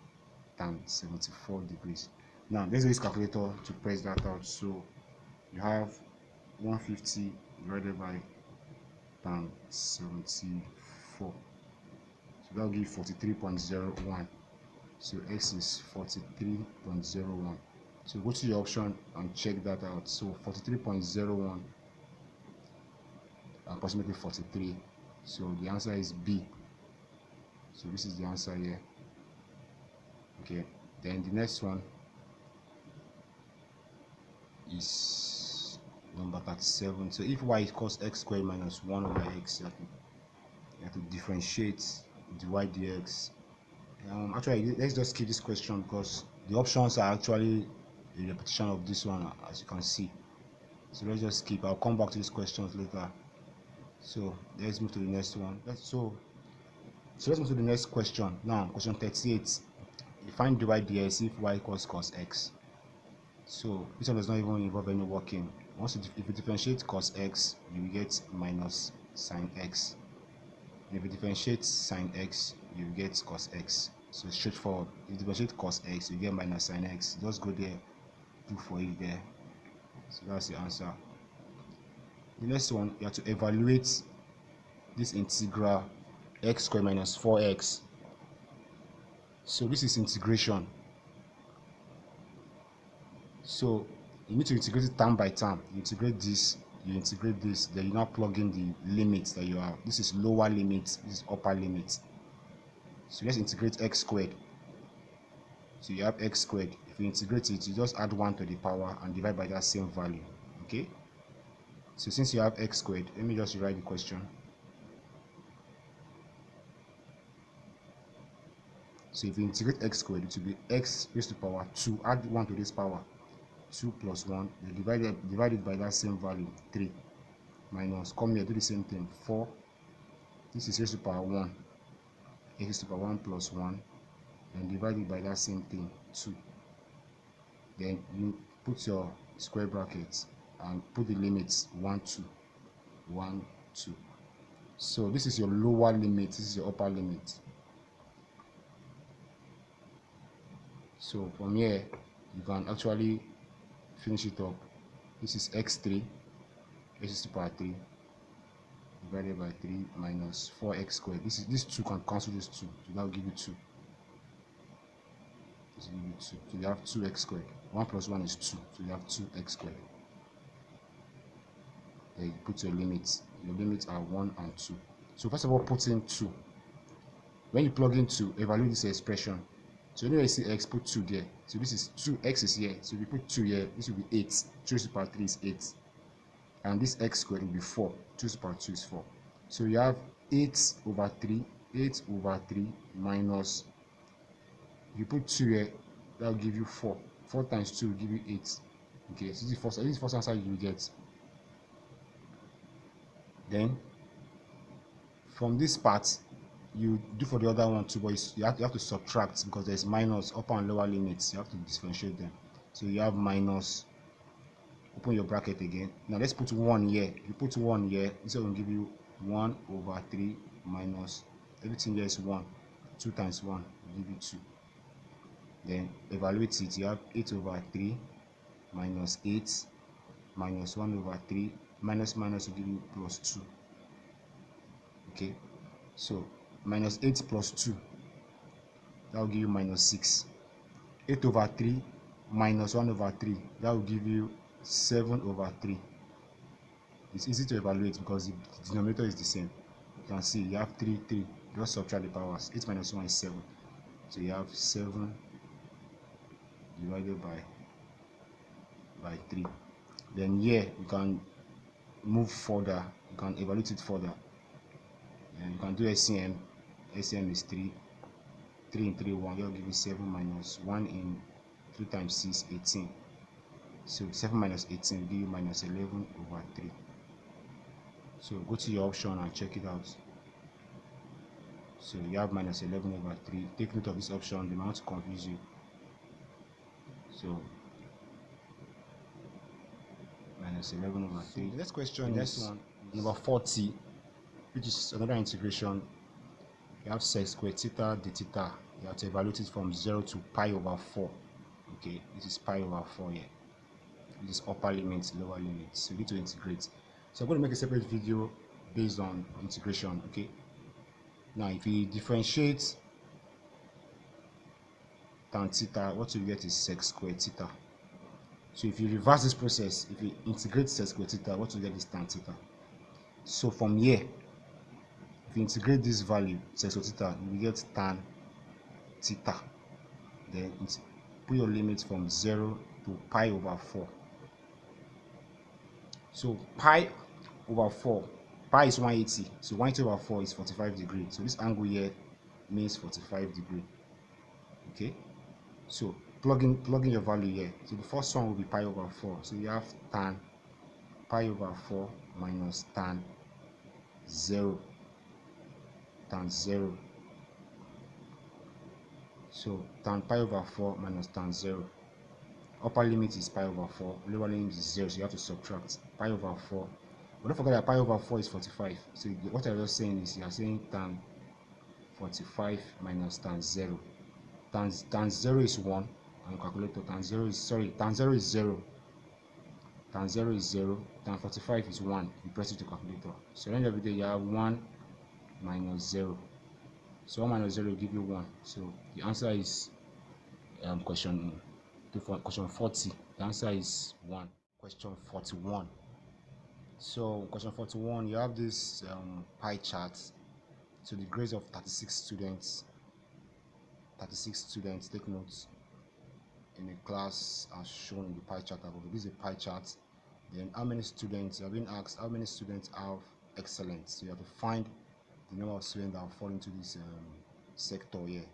tan 74 degrees. Now let's use calculator to press that out. So you have 150 divided by tan 74. So that will give 43.01. So x is 43.01. So go to your option and check that out. So 43.01, approximately 43. So the answer is B. So this is the answer here. Okay, then the next one is number 37. So if y equals x squared minus 1 over x, you have to differentiate dy dx. Actually, let's just skip this question because the options are actually a repetition of this one, as you can see. So let's just skip. I'll come back to these questions later. So let's move to the next one. So let's move to the next question. Now, question 38. You find dy dx if y equals cos x. So this one does not even involve any working. If you differentiate cos x, you will get minus sine x. And if you differentiate sine x, you will get cos x. So it's straightforward. If you differentiate cos x, you get minus sine x. Just go there, do for it there. So that's the answer. The next one, you have to evaluate this integral x squared minus 4x. So this is integration. So you need to integrate it term by term. You integrate this, then you now plug in the limits that you have. This is lower limit, this is upper limit. So let's integrate x squared. So you have x squared. If you integrate it, you just add 1 to the power and divide by that same value. Okay? So since you have x squared, let me just rewrite the question. So if you integrate x squared, it will be x raised to power 2. Add 1 to this power. 2 plus 1. You divide it by that same value. 3. Minus. Come here, do the same thing. 4. This is raised to power 1. X raised to power 1 plus 1. And divide it by that same thing. 2. Then you put your square brackets and put the limits 1, 2. 1, 2. So this is your lower limit. This is your upper limit. So from here, you can actually finish it up. This is x3, x is to power 3, divided by 3 minus 4x squared. This 2 can cancel this 2, so that will give you 2. This will give you 2. So you have 2x squared. 1 plus 1 is 2, so you have 2x squared. Then you put your limits. Your limits are 1 and 2. So first of all, put in 2. When you plug in 2, evaluate this expression. So anyway, you see x, put 2 there. So this is 2, x is here. So if you put 2 here, this will be 8. 2 to the power 3 is 8. And this x squared will be 4. 2 to the power 2 is 4. So you have 8 over 3 minus, if you put 2 here, that will give you 4. 4 times 2 will give you 8. Okay, so this is the first answer you will get. Then, from this part, you do for the other one too, but you have to subtract because there's minus upper and lower limits. You have to differentiate them. So you have minus, open your bracket again. Now let's put 1 here. If you put 1 here, this will give you 1 over 3 minus, everything here is 1. 2 times 1 will give you 2. Then evaluate it. You have 8 over 3 minus 8 minus 1 over 3 minus will give you plus 2. Okay, so minus 8 plus 2, that will give you minus 6. 8 over 3 minus 1 over 3, that will give you 7 over 3. It's easy to evaluate because the denominator is the same. You can see you have 3, 3. Just subtract the powers. 8 minus 1 is 7. So you have 7 divided by 3. Then here you can move further. You can evaluate it further. And you can do SCM. SCM is 3. 3 in 3, 1. That will give you 7 minus 1 in 3 times 6, 18. So 7 minus 18 will give you minus 11 over 3. So go to your option and check it out. So you have minus 11 over 3. Take note of this option, they might want to confuse you. So minus 11 over 3. The next question is number 40, which is another integration. You have sec squared theta d theta. You have to evaluate it from 0 to pi over 4. Okay, this is pi over 4 here. This is upper limit, lower limit. So you need to integrate. So I'm going to make a separate video based on integration. Okay. Now, if you differentiate tan theta, what you get is sec squared theta. So if you reverse this process, if you integrate sec squared theta, what you get is tan theta. So from here, if you integrate this value, sec squared theta, you will get tan theta. Then put your limit from 0 to pi over 4. So pi over 4, pi is 180, so 180 over 4 is 45 degrees. So this angle here means 45 degrees. Okay, so plug in your value here. So the first one will be pi over 4. So you have tan pi over 4 minus tan 0. Tan 0. So tan pi over 4 minus tan 0. Upper limit is pi over 4, lower limit is 0, so you have to subtract pi over 4. But don't forget that pi over 4 is 45. So what I'm just saying is you are saying tan 45 minus tan 0. Tan 0 is 1 on the calculator. Tan 0 is 0. Tan 0 is 0. Tan 45 is 1. You press it to calculator. So at the end of the day, you have 1 minus 0. So 1 minus 0 will give you 1. So the answer is question 40. The answer is 1. Question 41. So question 41, you have this pie chart. So the grades of 36 students, take notes, in a class as shown in the pie chart above. This is a pie chart. Then how many students, you have been asked how many students have excellent. So you have to find the number of students that fall into this sector here.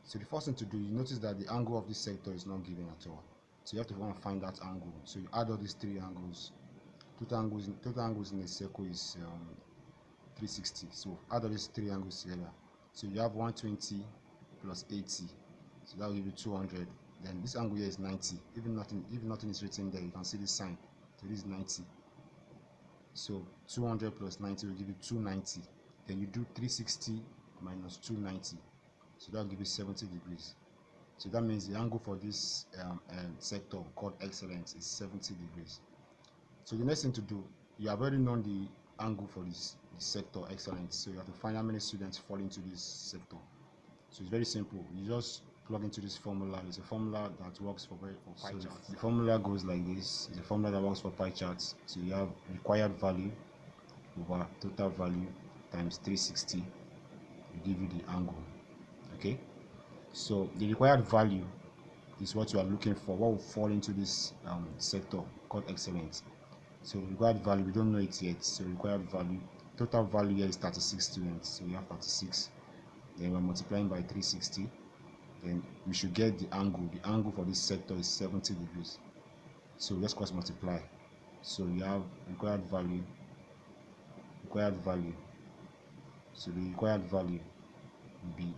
So the first thing to do, you notice that the angle of this sector is not given at all. So you have to want to find that angle. So you add all these three angles. Total angles in a circle is 360. So add all these three angles together. So you have 120 plus 80. So that will give you 200. Then this angle here is 90. If nothing is written there, you can see this sign. So this is 90. So 200 plus 90 will give you 290. Then you do 360 minus 290. So that will give you 70 degrees. So that means the angle for this sector called excellence is 70 degrees. So the next thing to do, you have already known the angle for this sector excellence. So you have to find how many students fall into this sector. So it's very simple. You just plug into this formula. It's a formula that works for pie charts. The formula goes like this. It's a formula that works for pie charts. So you have required value over total value times 360 will give you the angle. Okay, so the required value is what you are looking for, what will fall into this sector called excellence. So required value, we don't know it yet. So required value, total value here is 36 students. So you have 36. Then we're multiplying by 360. Then we should get the angle. The angle for this sector is 70 degrees. So let's cross multiply. So you have required value. So the required value will be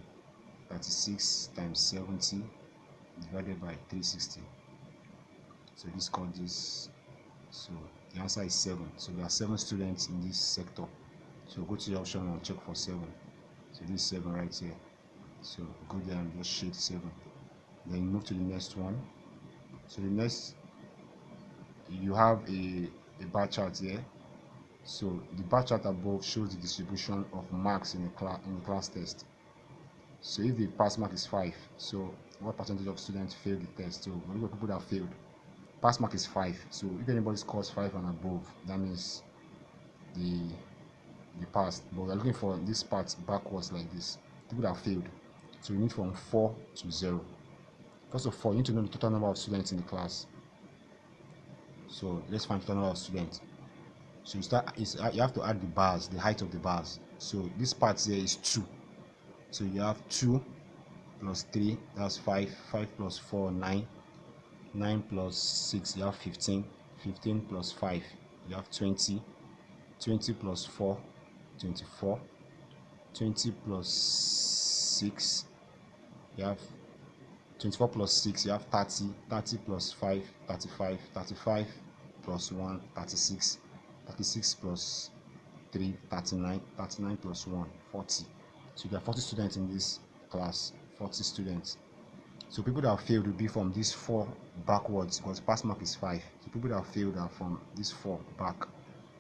36 times 70 divided by 360. So this called this. So the answer is 7. So there are 7 students in this sector. So go to the option and check for 7. So this is 7 right here. So go there and just shade 7. Then move to the next one. So the next, you have a bar chart here. So the bar chart above shows the distribution of marks in the class test. So if the pass mark is 5, so what percentage of students failed the test? So the people that failed, pass mark is 5. So if anybody scores 5 and above, that means the passed. But we're looking for this part backwards like this. People that failed. So we need from 4 to 0. First of all, you need to know the total number of students in the class. So let's find the total number of students. So you have to add the bars, the height of the bars. So this part here is 2. So you have 2 plus 3, that's 5. 5 plus 4, 9. 9 plus 6, you have 15. 15 plus 5, you have 20. 20 plus 4, 24. 20 plus 6, you have 24 plus 6, you have 30. 30 plus 5, 35. 35 plus 1, 36. 36 plus 3, 39. 39 plus 1, 40. So there are 40 students in this class. 40 students. So people that failed will be from this 4 backwards, because pass mark is 5. So people that failed are from this 4 back.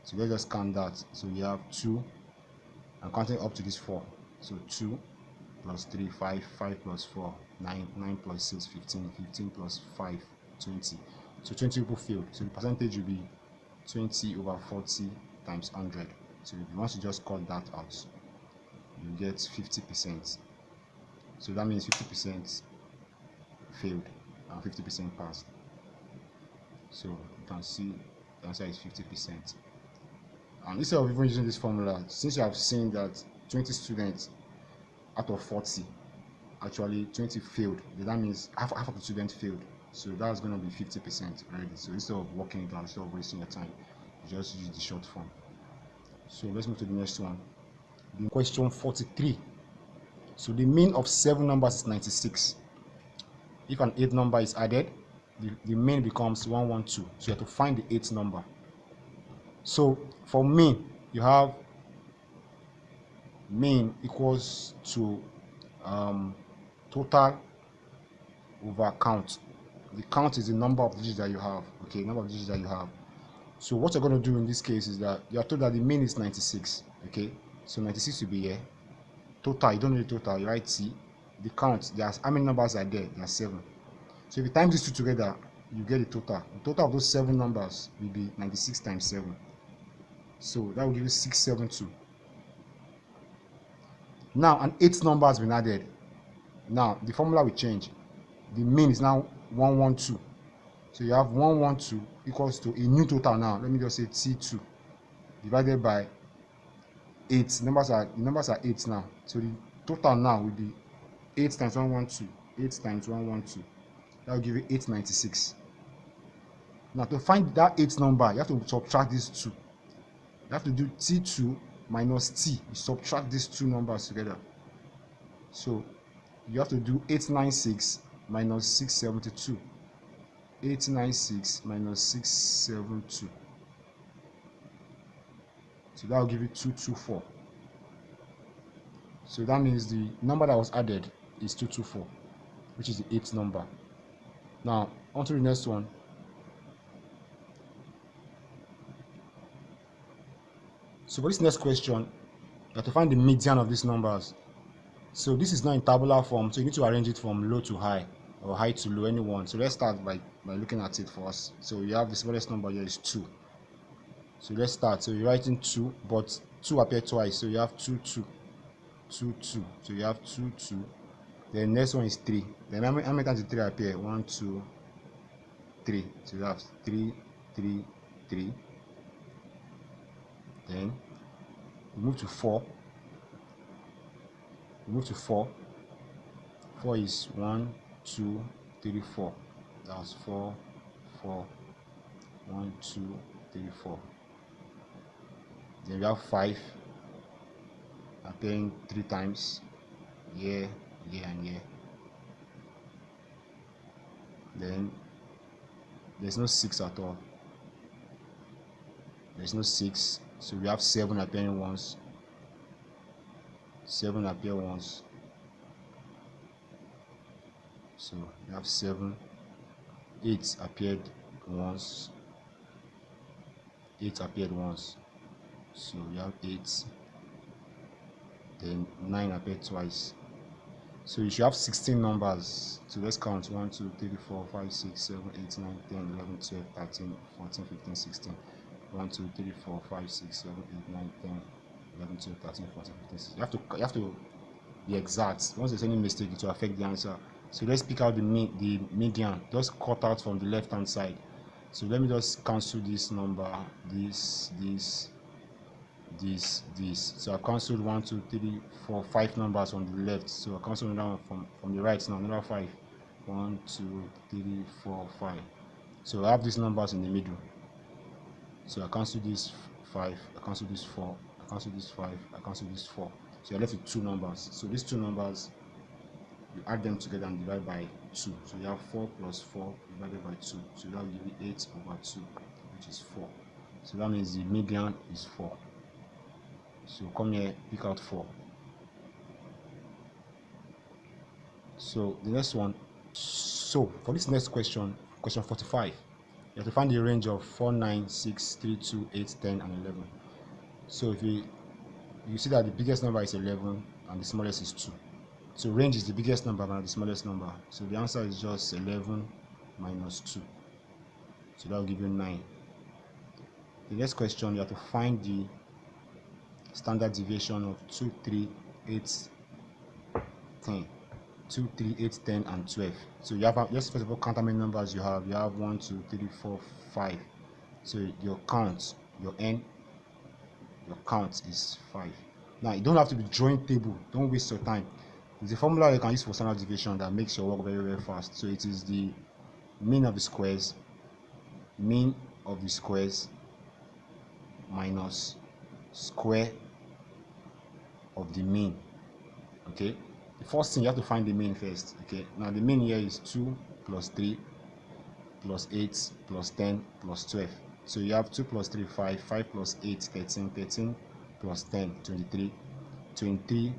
So let's just count that. So you have 2. I'm counting up to this 4. So 2 plus 3, 5. 5 plus 4, 9. 9 plus 6, 15. 15 plus 5, 20. So 20 people failed. So the percentage will be 20 over 40 times 100. So if you want to just cut that out, you get 50%. So that means 50% failed and 50% passed. So you can see the answer is 50%. And instead of even using this formula, since you have seen that 20 students out of 40, actually 20 failed, that means half of the students failed. So that's going to be 50% already. So instead of working it out, instead of wasting your time, you just use the short form. So let's move to the next one. The question 43. So the mean of 7 numbers is 96. If an 8th number is added, the mean becomes 112. So you have to find the 8th number. So for mean, you have mean equals to total over count. The count is the number of digits that you have. Okay, number of digits that you have. So what you're going to do in this case is that you are told that the mean is 96. Okay, so 96 will be here. Total, you don't know the total, you write T. The count, there's how many numbers are there? There are 7. So if you times these two together, you get the total. The total of those 7 numbers will be 96 times 7. So that will give you 672. Now an 8th number has been added. Now the formula will change. The mean is now 112. So you have 112 equals to a new total now. Let me just say T2 divided by 8. The numbers are 8 now. So the total now will be 8 times 112. 8 times 112. That will give you 896. Now to find that 8th number, you have to subtract these 2. You have to do T2 minus T. You subtract these 2 numbers together. So you have to do 896 minus 672. 896 minus 672. So that will give you 224. So that means the number that was added is 224, which is the 8th number. Now on to the next one. So for this next question, you have to find the median of these numbers. So this is not in tabular form, so you need to arrange it from low to high or high to low, anyone. So let's start by looking at it first. So you have the smallest number here is 2. So let's start. So you're writing 2, but 2 appear twice. So you have 2, 2, 2, 2. So you have 2, 2. Then next one is 3. Then how many times did 3 appear? 1, 2, 3. So you have 3, 3, 3. Then we move to 4. We move to 4. 4 is 1, 2, 3, 4. That's 4, 4, 1, 2, 3, 4. Then we have 5 appearing 3 times. Here, here, and here. Then there's no 6 at all. There's no 6. So we have 7 appearing once. 7 appear once. So we have 7. 8 appeared once. 8 appeared once. So you have 8, then 9 appeared twice. So you should have 16 numbers. So let's count 1, 2, 3, 4, 5, 6, 7, 8, 9, 10, 11, 12, 13, 14, 15, 16. 1, 2, 3, 4, 5, 6, 7, 8, 9, 10, 11, 12, 13, 14, 15, 16. You have to be exact. Once there's any mistake, it will affect the answer. So let's pick out the median. Just cut out from the left hand side. So let me just cancel this number, this. So I cancelled 1, 2, 3, 4, 5 numbers on the left. So I cancelled another one from the right now, another 5. 1, 2, 3, 4, 5. So I have these numbers in the middle. So I cancel this 5, I cancel this 4, I cancel this 5, I cancel this 4. So you're left with 2 numbers. So these 2 numbers, you add them together and divide by 2. So you have 4 plus 4 divided by 2. So that will give you 8 over 2, which is 4. So that means the median is 4. So come here, pick out 4. So the next one. So for this next question, question 45, you have to find the range of 4, 9, 6, 3, 2, 8, 10, and 11. So if you see that the biggest number is 11 and the smallest is 2. So range is the biggest number and the smallest number. So the answer is just 11 minus 2. So that will give you 9. The next question, you have to find the standard deviation of 2, 3, 8, 10. 2, 3, 8, 10, and 12. So you have, just first of all, count how many numbers you have. You have 1, 2, 3, 4, 5. So your count, your count is 5. Now you don't have to be drawing table. Don't waste your time. It's a formula you can use for standard deviation that makes your work very, very fast. So it is the mean of the squares minus square of the mean. Okay, the first thing, you have to find the mean first. Okay, now the mean here is 2 plus 3 plus 8 plus 10 plus 12. So you have 2 plus 3, 5, 5 plus 8, 13, 13 plus 10, 23, 23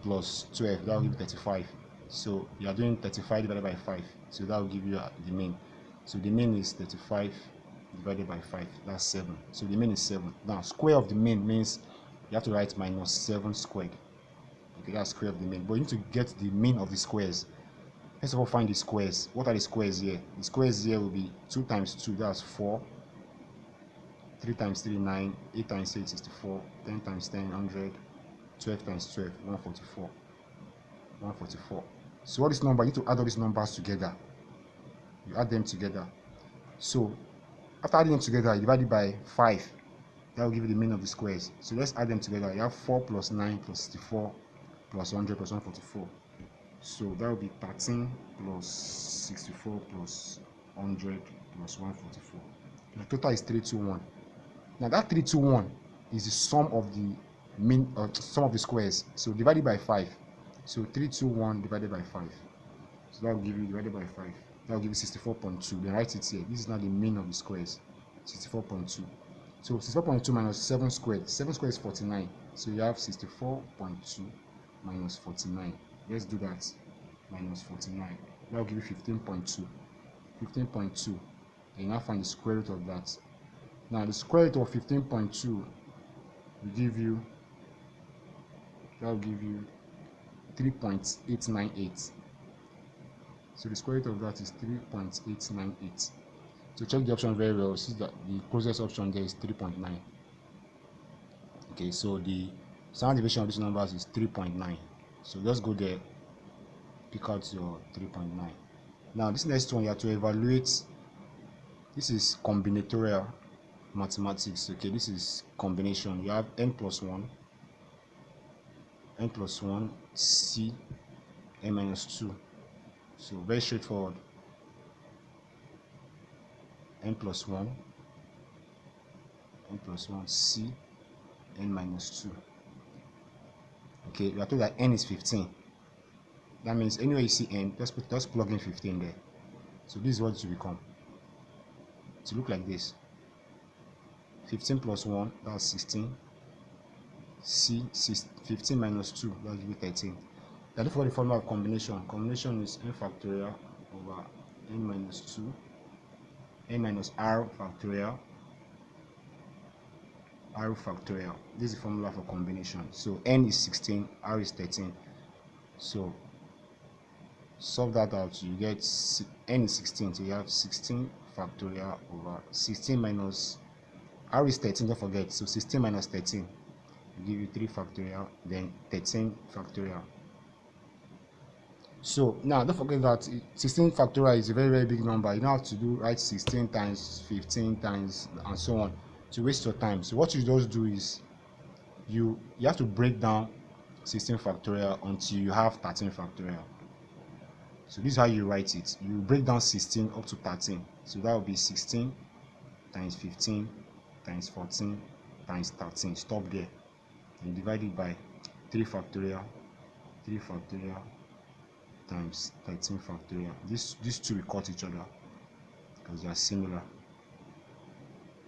plus 12, that will give you 35. So you are doing 35 divided by 5, so that will give you the mean. So the mean is 35 divided by 5, that's 7. So the mean is 7. Now square of the mean means you have to write minus 7 squared. Okay, that's square of the mean, but you need to get the mean of the squares. First of all, find the squares. What are the squares here? The squares here will be 2 times 2, that's 4, 3 times 3, 9, 8 times 8, 64, 10 times 10, 100, 12 times 12, 144, 144. So all this number, you need to add all these numbers together. You add them together. So after adding them together, you divide it by 5. That will give you the mean of the squares. So let's add them together. You have 4 plus 9 plus 64 plus 100 plus 144. So that will be 13 plus 64 plus 100 plus 144. The total is 321. Now that 321 is the sum of the mean, sum of the squares. So divided by 5. So 321 divided by 5. So that will give you, divided by 5. That will give you 64.2. Then write it here. This is now the mean of the squares. 64.2. So 64.2 minus 7 squared. 7 squared is 49. So you have 64.2 minus 49. Let's do that. Minus 49. That will give you 15.2. 15.2. And you now find the square root of that. Now the square root of 15.2 will give you, that will give you 3.898. So the square root of that is 3.898. So check the option very well. See that the closest option there is 3.9. Okay, so the standard deviation of these numbers is 3.9. So just go there, pick out your 3.9. Now this next one, you have to evaluate. This is combinatorial mathematics. Okay, this is combination. You have n plus 1, c, n minus 2. So very straightforward. N plus 1, c, n minus 2. Okay, we are told that n is 15. That means anywhere you see n, just plug in 15 there. So this is what it will become. To look like this. 15 plus 1, that's 16. C, 15 minus 2, that will give you 13. Now look for the formula of combination. Combination is n factorial over n minus 2, n minus r factorial r factorial. This is the formula for combination. So n is 16, r is 13. So solve that out, you get n is 16, so you have 16 factorial over 16 minus r is 13, don't forget. So 16 minus 13 will give you 3 factorial, then 13 factorial. So now don't forget that 16 factorial is a very big number. You don't have to write 16 times 15 times and so on to waste your time. So what you just do is you have to break down 16 factorial until you have 13 factorial. So this is how you write it. You break down 16 up to 13. So that will be 16 times 15 times 14 times 13. Stop there. And divide it by 3 factorial times 13 factorial. These two will cut each other because they are similar.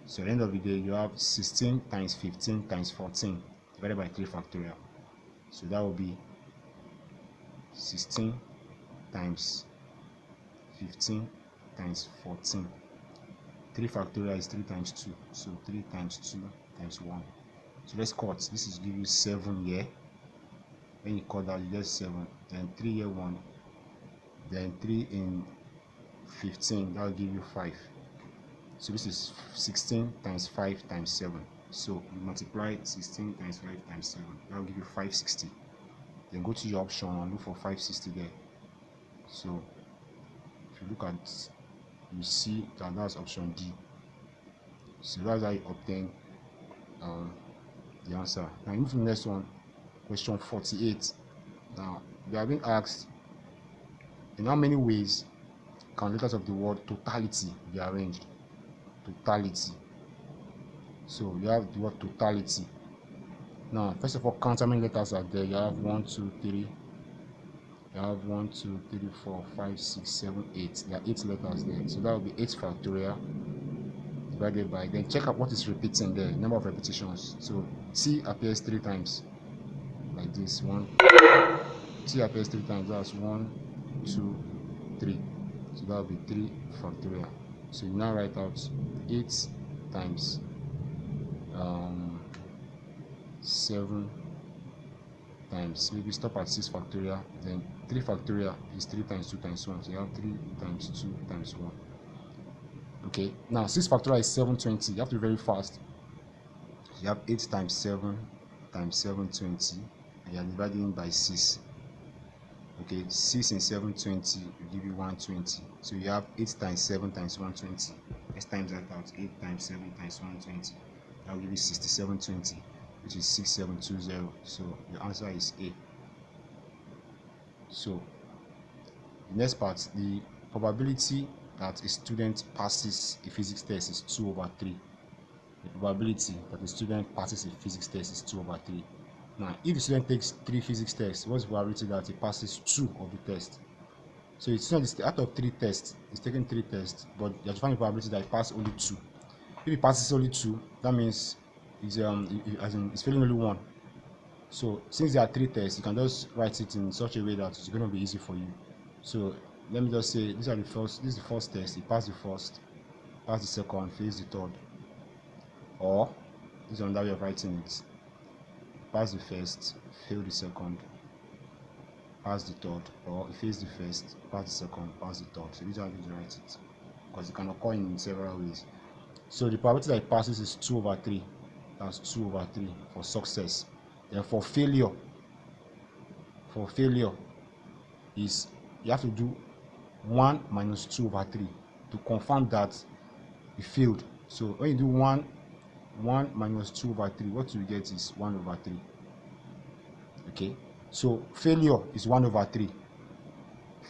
So at the end of the day, you have 16 times 15 times 14 divided by 3 factorial. So that will be 16 times 15 times 14. 3 factorial is 3 times 2. So 3 times 2 times 1. So let's cut. This is give you 7 here. When you cut that, you get 7. Then 3 here 1. Then 3 in 15. That will give you 5. So this is 16 times 5 times 7. So you multiply 16 times 5 times 7. That will give you 560. Then go to your option and look for 560 there. So if you look at, you see that that's option D. So that's how you obtain the answer. Now move to the next one, question 48. Now we are being asked, in how many ways can letters of the word totality be arranged? Totality. So you have the word totality. Now first of all, count how many letters are there. You have 1, 2, 3. You have 1, 2, 3, 4, 5, 6, 7, 8. There are 8 letters there. So that will be 8 factorial divided by, then check out what is repeating there, number of repetitions. So T appears 3 times like this. T appears 3 times. That's 1, 2, 3. So that will be 3 factorial. So you now write out 8 times 7 times, maybe stop at 6 factorial, then 3 factorial is 3 times 2 times 1. So you have 3 times 2 times 1. Okay, now 6 factorial is 720. You have to be very fast. So you have 8 times 7 times 720, and you are dividing by 6. Okay, 6 in 720 will give you 120. So you have 8 times 7 times 120. Let's times that out. 8 times 7 times 120. That will give you 6720, which is 6720. So the answer is A. So the next part, the probability that a student passes a physics test is 2 over 3. The probability that a student passes a physics test is 2 over 3. Now, if the student takes 3 physics tests, what's the probability that he passes 2 of the tests? So it's not out of 3 tests, he's taking 3 tests, but you have to find the probability that he passes only 2. If he passes only 2, that means he's failing only 1. So since there are 3 tests, you can just write it in such a way that it's going to be easy for you. So let me just say this is the first test. He passed the first, passed the second, fails the third. Or this is another way of writing it. Pass the first, fail the second, pass the third, or he fails the first, pass the second, pass the third. So these are how you write it, because it can occur in several ways. So the probability that it passes is 2 over 3. That's 2 over 3 for success. Then for failure is you have to do 1 minus 2 over 3 to confirm that you failed. So when you do 1 minus 2 over 3, what you get is 1 over 3. Okay, so failure is 1 over 3.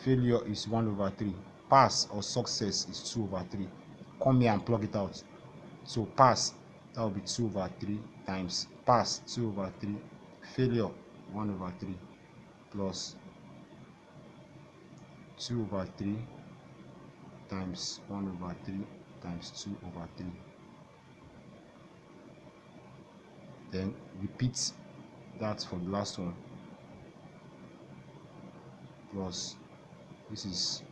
Failure is 1 over 3. Pass or success is 2 over 3. Come here and plug it out. So pass, that will be 2 over 3 times pass 2 over 3, failure 1 over 3 plus 2 over 3 times 1 over 3 times 2 over 3. Then repeat that for the last one, plus this is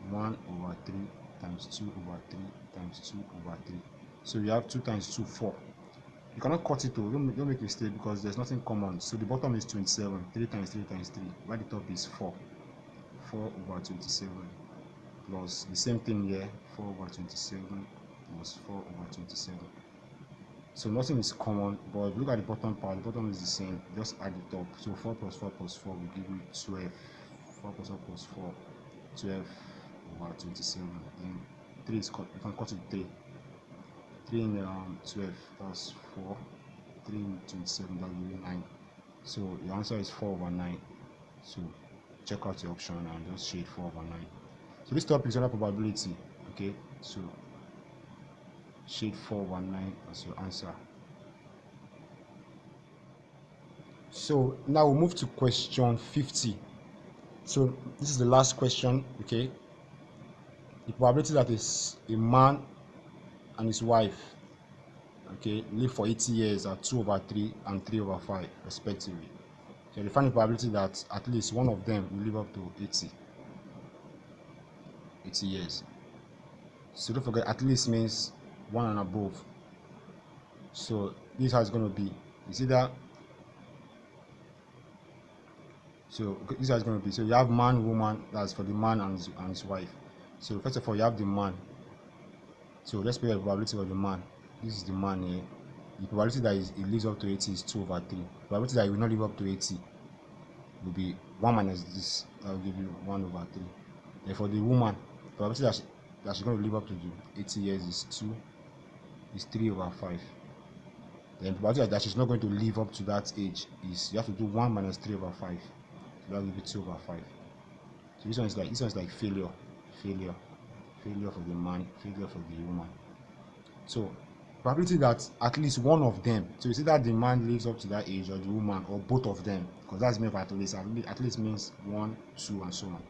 1 over 3 times 2 over 3 times 2 over 3. So you have 2 times 2, 4. You cannot cut it though, don't make a mistake, because there's nothing common. So the bottom is 27, 3 times 3 times 3, while the top is 4 over 27, plus the same thing here, 4 over 27 plus 4 over 27. So nothing is common, but if you look at the bottom part, the bottom is the same, just add the top. So 4 plus 4 plus 4 will give you 12. 4 plus 4 plus 4, 12 over 27. Then 3 is cut, you can cut it 3. 3 in 12, that's 4. 3 in 27, that will give you 9. So your answer is 4 over 9. So check out your option and just shade 4 over 9. So this topic is another probability. Okay, so shade 4 over 9 as your answer. So now we'll move to question 50. So this is the last question. Okay, the probability that is a man and his wife, okay, live for 80 years are 2 over 3 and 3 over 5 respectively. So they find the probability that at least one of them will live up to 80 years. So don't forget, at least means 1 and above. So this is how it's going to be. You see that? So this is how it's going to be. So you have man, woman, that's for the man and his wife. So first of all, you have the man. So let's pay the probability of the man. This is the man here. The probability that he lives up to 80 is 2 over 3. The probability that he will not live up to 80 will be 1 minus this. That will give you 1 over 3. Then for the woman, the probability that she's going to live up to the 80 years is 3 over 5. Then the probability that she's not going to live up to that age is, you have to do 1 minus 3 over 5. So that will be 2 over 5. So this one is like failure for the man, failure for the woman. So probability that at least one of them, so you see that the man lives up to that age, or the woman, or both of them, because that's meant for at least means 1, 2 and so on.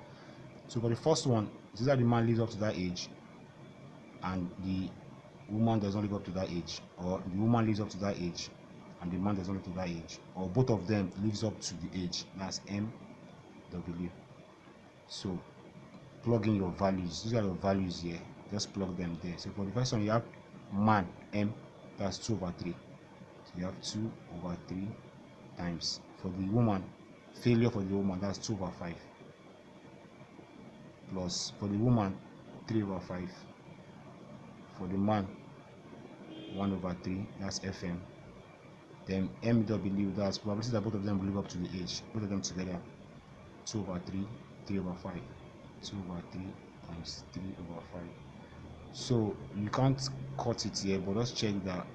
So for the first one, you see that the man lives up to that age and the woman does not live up to that age, or the woman lives up to that age and the man does not live up to that age, or both of them lives up to the age. That's MW. So plug in your values. These are your values here, just plug them there. So for the first one, you have man, M, that's 2 over 3. So you have 2 over 3 times. For the woman, failure for the woman, that's 2 over 5. Plus for the woman, 3 over 5. For the man, 1 over 3, that's FM. Then MW, that's probability that both of them will live up to the age. Both of them together, 2 over 3, 3 over 5. 2 over 3 times 3 over 5. So you can't cut it here, but just check that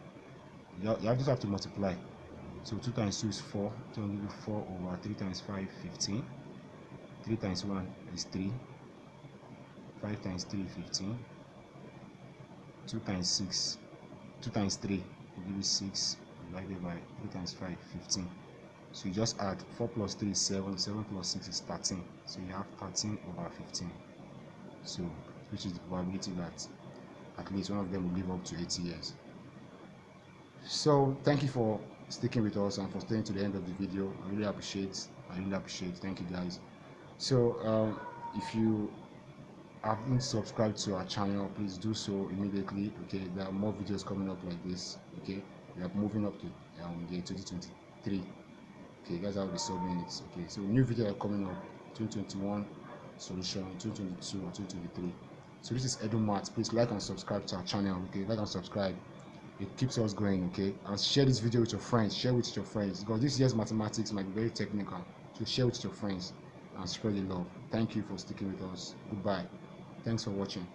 you just have to multiply. So 2 times 2 is 4. So will give you 4 over 3 times 5, 15. 3 times 1 is 3. 5 times 3, 15. 2 times 6, 2 times 3 will give you 6, divided by 3 times 5, 15. So you just add 4 plus 3 is 7, 7 plus 6 is 13. So you have 13 over 15. So which is the probability that at least one of them will live up to 80 years. So thank you for sticking with us and for staying to the end of the video. I really appreciate. Thank you guys. So if you haven't subscribed to our channel, please do so immediately. Okay, there are more videos coming up like this. Okay, we are moving up to the 2023. Okay, that's how the 7 minutes. Okay, so new videos are coming up. 2021 solution, 2022 or 2023. So this is EduMath. Please like and subscribe to our channel. Okay, like and subscribe. It keeps us going. Okay, and share this video with your friends. Share with your friends, because this year's mathematics might be very technical. So share with your friends and spread the love. Thank you for sticking with us. Goodbye. Thanks for watching.